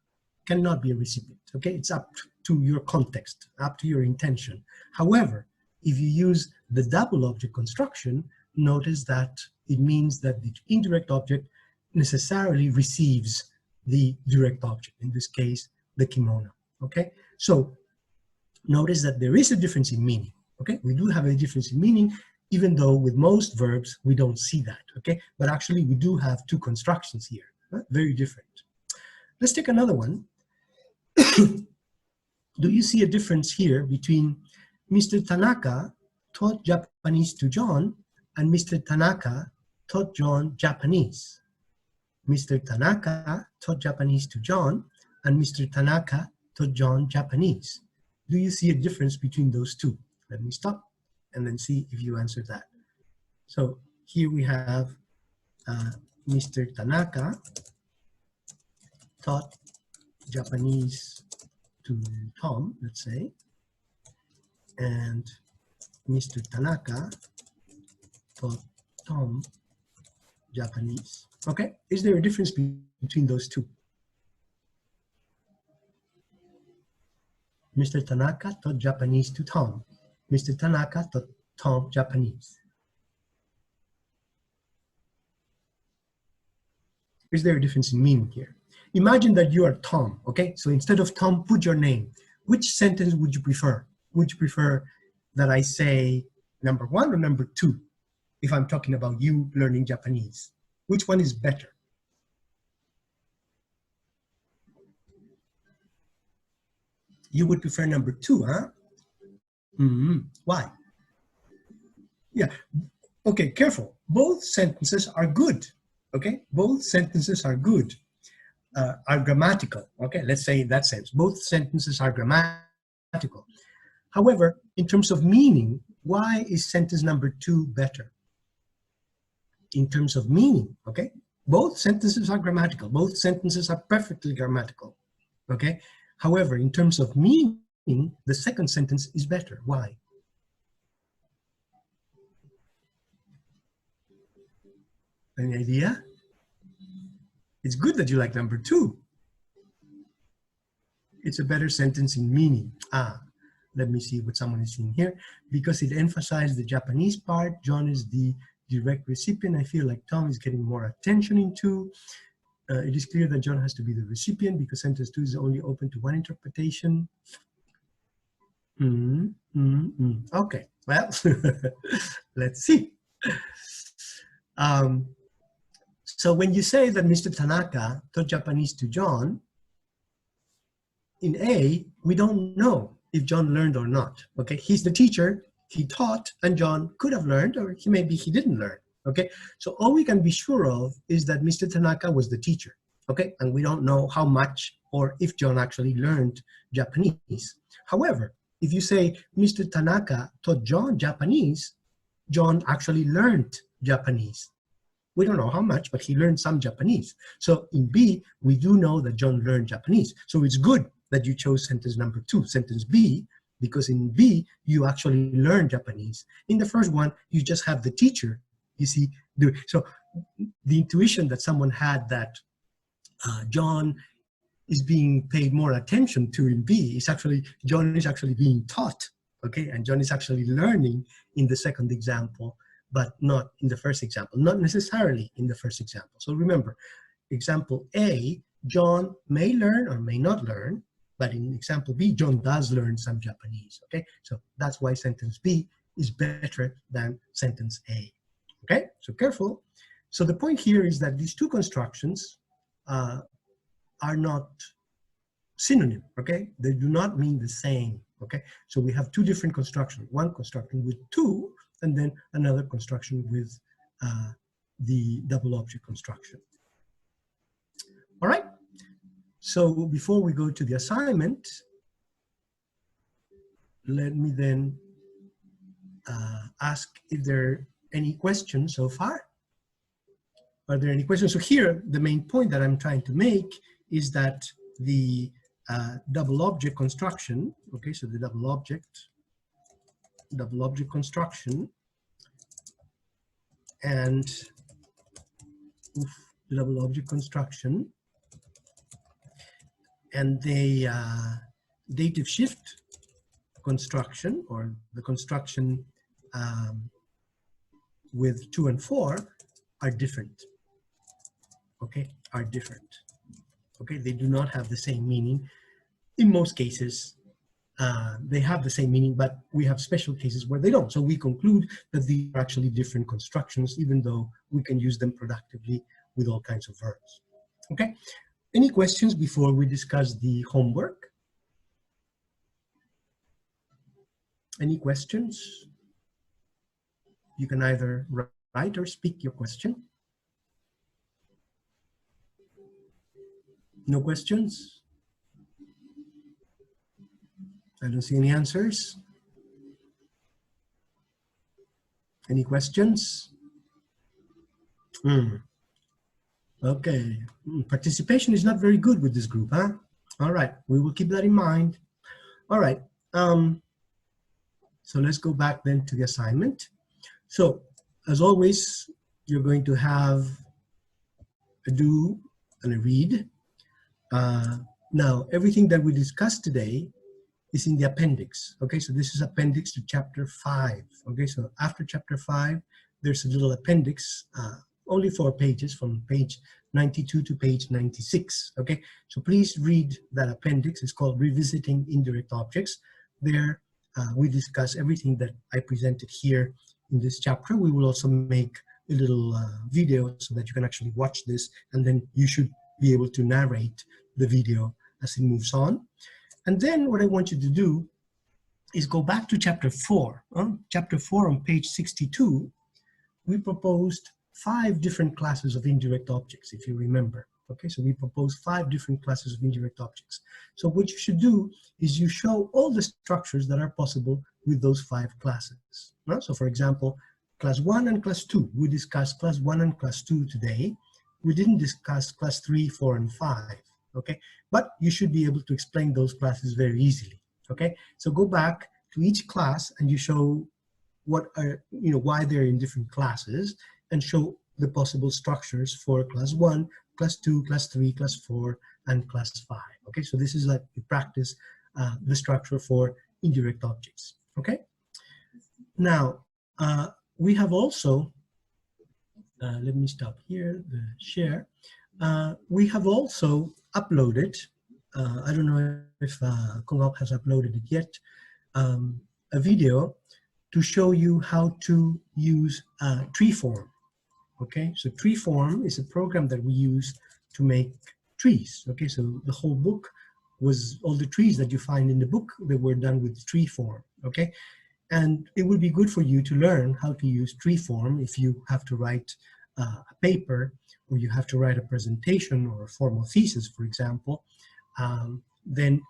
cannot be a recipient, okay? It's up to your context, up to your intention. However, if you use the double object construction, notice that it means that the indirect object necessarily receives the direct object, in this case, the kimono, okay? So notice that there is a difference in meaning, okay? We do have a difference in meaning, even though with most verbs, we don't see that, okay? But actually, we do have two constructions here, right? Very different. Let's take another one. Do you see a difference here between Mr. Tanaka taught Japanese to John and Mr. Tanaka taught John Japanese? Mr. Tanaka taught Japanese to John and Mr. Tanaka taught John Japanese. Do you see a difference between those two? Let me stop and then see if you answer that. So here we have Mr. Tanaka taught Japanese to Tom, let's say, and Mr. Tanaka taught Tom Japanese. Okay, is there a difference between those two? Mr. Tanaka taught Japanese to Tom. Mr. Tanaka taught Tom Japanese. Is there a difference in meaning here? Imagine that you are Tom, okay? So instead of Tom, put your name. Which sentence would you prefer? Would you prefer that I say number 1 or number 2 if I'm talking about you learning Japanese? Which one is better? You would prefer number 2, huh? Why? Yeah, okay, careful. Both sentences are good, okay? Both sentences are good, are grammatical, okay? Let's say in that sense. Both sentences are grammatical. However, in terms of meaning, why is sentence number 2 better? In terms of meaning, okay? Both sentences are grammatical. Both sentences are perfectly grammatical, okay? However, in terms of meaning, the second sentence is better. Why? Any idea? It's good that you like number 2. It's a better sentence in meaning. Let me see what someone is saying here. Because it emphasized the Japanese part, John is the direct recipient. I feel like Tom is getting more attention into. It is clear that John has to be the recipient because sentence 2 is only open to one interpretation. Okay, well, let's see. So when you say that Mr. Tanaka taught Japanese to John, in A, we don't know if John learned or not, okay? He's the teacher, he taught, and John could have learned, or maybe he didn't learn, okay? So all we can be sure of is that Mr. Tanaka was the teacher, okay? And we don't know how much or if John actually learned Japanese. However, if you say Mr. Tanaka taught John Japanese, John actually learned Japanese. We don't know how much, but he learned some Japanese. So in B, we do know that John learned Japanese. So it's good that you chose sentence number 2, sentence B, because in B, you actually learn Japanese. In the first one, you just have the teacher, you see. So the intuition that someone had that John is being paid more attention to in B is actually, John is actually being taught, okay? And John is actually learning in the second example, but not in the first example, not necessarily in the first example. So remember, example A, John may learn or may not learn, but in example B, John does learn some Japanese, okay? So that's why sentence B is better than sentence A, okay? So careful. So the point here is that these two constructions are not synonym, okay? They do not mean the same, okay? So we have two different constructions, one construction with 2, and then another construction with the double object construction. All right, so before we go to the assignment, let me then ask if there are any questions so far. Are there any questions? So here, the main point that I'm trying to make is that the double object construction, okay, so the double object construction and the double object construction and the dative shift construction, or the construction with 2 and 4 are different. Okay, are different. Okay, they do not have the same meaning. In most cases, they have the same meaning, but we have special cases where they don't. So we conclude that these are actually different constructions, even though we can use them productively with all kinds of verbs. Okay, any questions before we discuss the homework? Any questions? You can either write or speak your question. No questions? I don't see any answers. Any questions? Okay, participation is not very good with this group, huh? All right, we will keep that in mind. All right, so let's go back then to the assignment. So, as always, you're going to have a do and a read. Now, everything that we discussed today is in the appendix. Okay, so this is appendix to chapter 5. Okay, so after chapter 5, there's a little appendix, only 4 pages, from page 92 to page 96. Okay, so please read that appendix. It's called Revisiting Indirect Objects. There we discuss everything that I presented here in this chapter. We will also make a little video so that you can actually watch this, and then you should be able to narrate the video as it moves on. And then what I want you to do is go back to chapter 4. Chapter 4 on page 62, we proposed 5 different classes of indirect objects, if you remember. Okay, so we proposed 5 different classes of indirect objects. So what you should do is you show all the structures that are possible with those 5 classes. So for example, class 1 and class 2, we discussed class 1 and class 2 today. We didn't discuss class 3, 4, and 5. Okay, but you should be able to explain those classes very easily. Okay, so go back to each class and you show what are, why they're in different classes, and show the possible structures for class 1, class 2, class 3, class 4, and class 5. Okay, so this is like you practice the structure for indirect objects. Okay, now we have also, let me stop here, the share. We have also uploaded, I don't know if Kongok has uploaded it yet, a video to show you how to use Treeform. Okay, so Treeform is a program that we use to make trees. Okay, so the whole book was, all the trees that you find in the book, they were done with Treeform. Okay, and it would be good for you to learn how to use Treeform if you have to write a paper, or you have to write a presentation or a formal thesis, for example. Then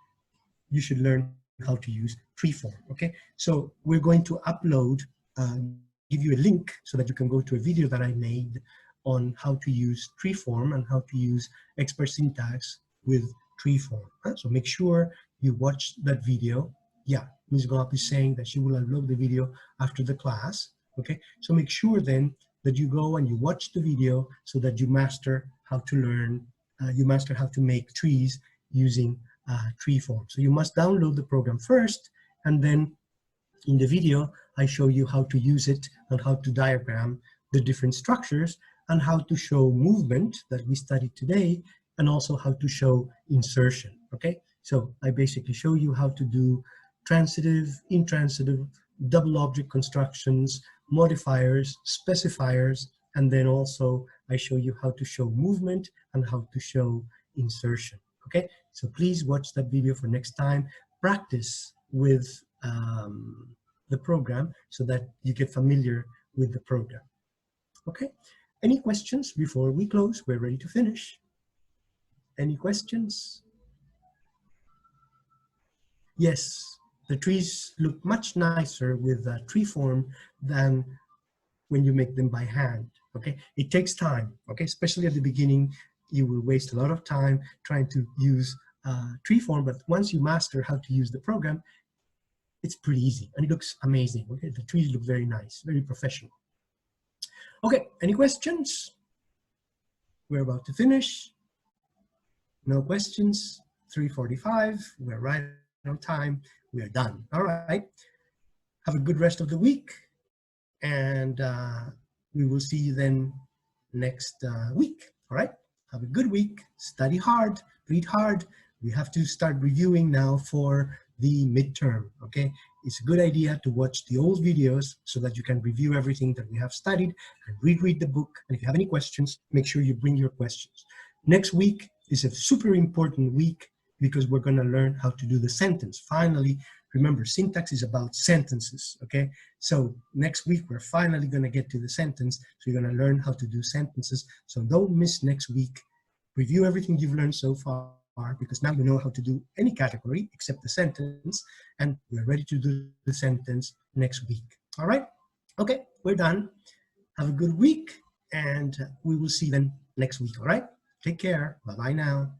you should learn how to use Treeform. Okay, so we're going to upload, give you a link so that you can go to a video that I made on how to use Treeform and how to use expert syntax with Treeform. So make sure you watch that video. Yeah, Ms. Golap is saying that she will upload the video after the class. Okay, so make sure then that you go and you watch the video so that you master how to learn, you master how to make trees using Treeform. So you must download the program first, and then in the video, I show you how to use it and how to diagram the different structures and how to show movement that we studied today, and also how to show insertion. Okay, so I basically show you how to do transitive, intransitive, double object constructions, modifiers, specifiers, and then also I show you how to show movement and how to show insertion. Okay, so please watch that video for next time. Practice with the program so that you get familiar with the program. Okay, any questions before we close? We're ready to finish. Any questions? Yes, the trees look much nicer with Treeform than when you make them by hand. Okay, it takes time. Okay, especially at the beginning, you will waste a lot of time trying to use Treeform, but once you master how to use the program, it's pretty easy and it looks amazing. Okay, the trees look very nice, very professional. Okay, any questions? We're about to finish. No questions? 3:45. We're right on time. We are done. All right. Have a good rest of the week. And we will see you then next week. All right. Have a good week. Study hard. Read hard. We have to start reviewing now for the midterm. Okay. It's a good idea to watch the old videos so that you can review everything that we have studied and reread the book. And if you have any questions, make sure you bring your questions. Next week is a super important week because we're going to learn how to do the sentence. Finally, remember, syntax is about sentences, okay? So next week, we're finally going to get to the sentence. So you're going to learn how to do sentences. So don't miss next week. Review everything you've learned so far, because now you know how to do any category except the sentence, and we're ready to do the sentence next week. All right? Okay, we're done. Have a good week, and we will see you then next week. All right? Take care. Bye-bye now.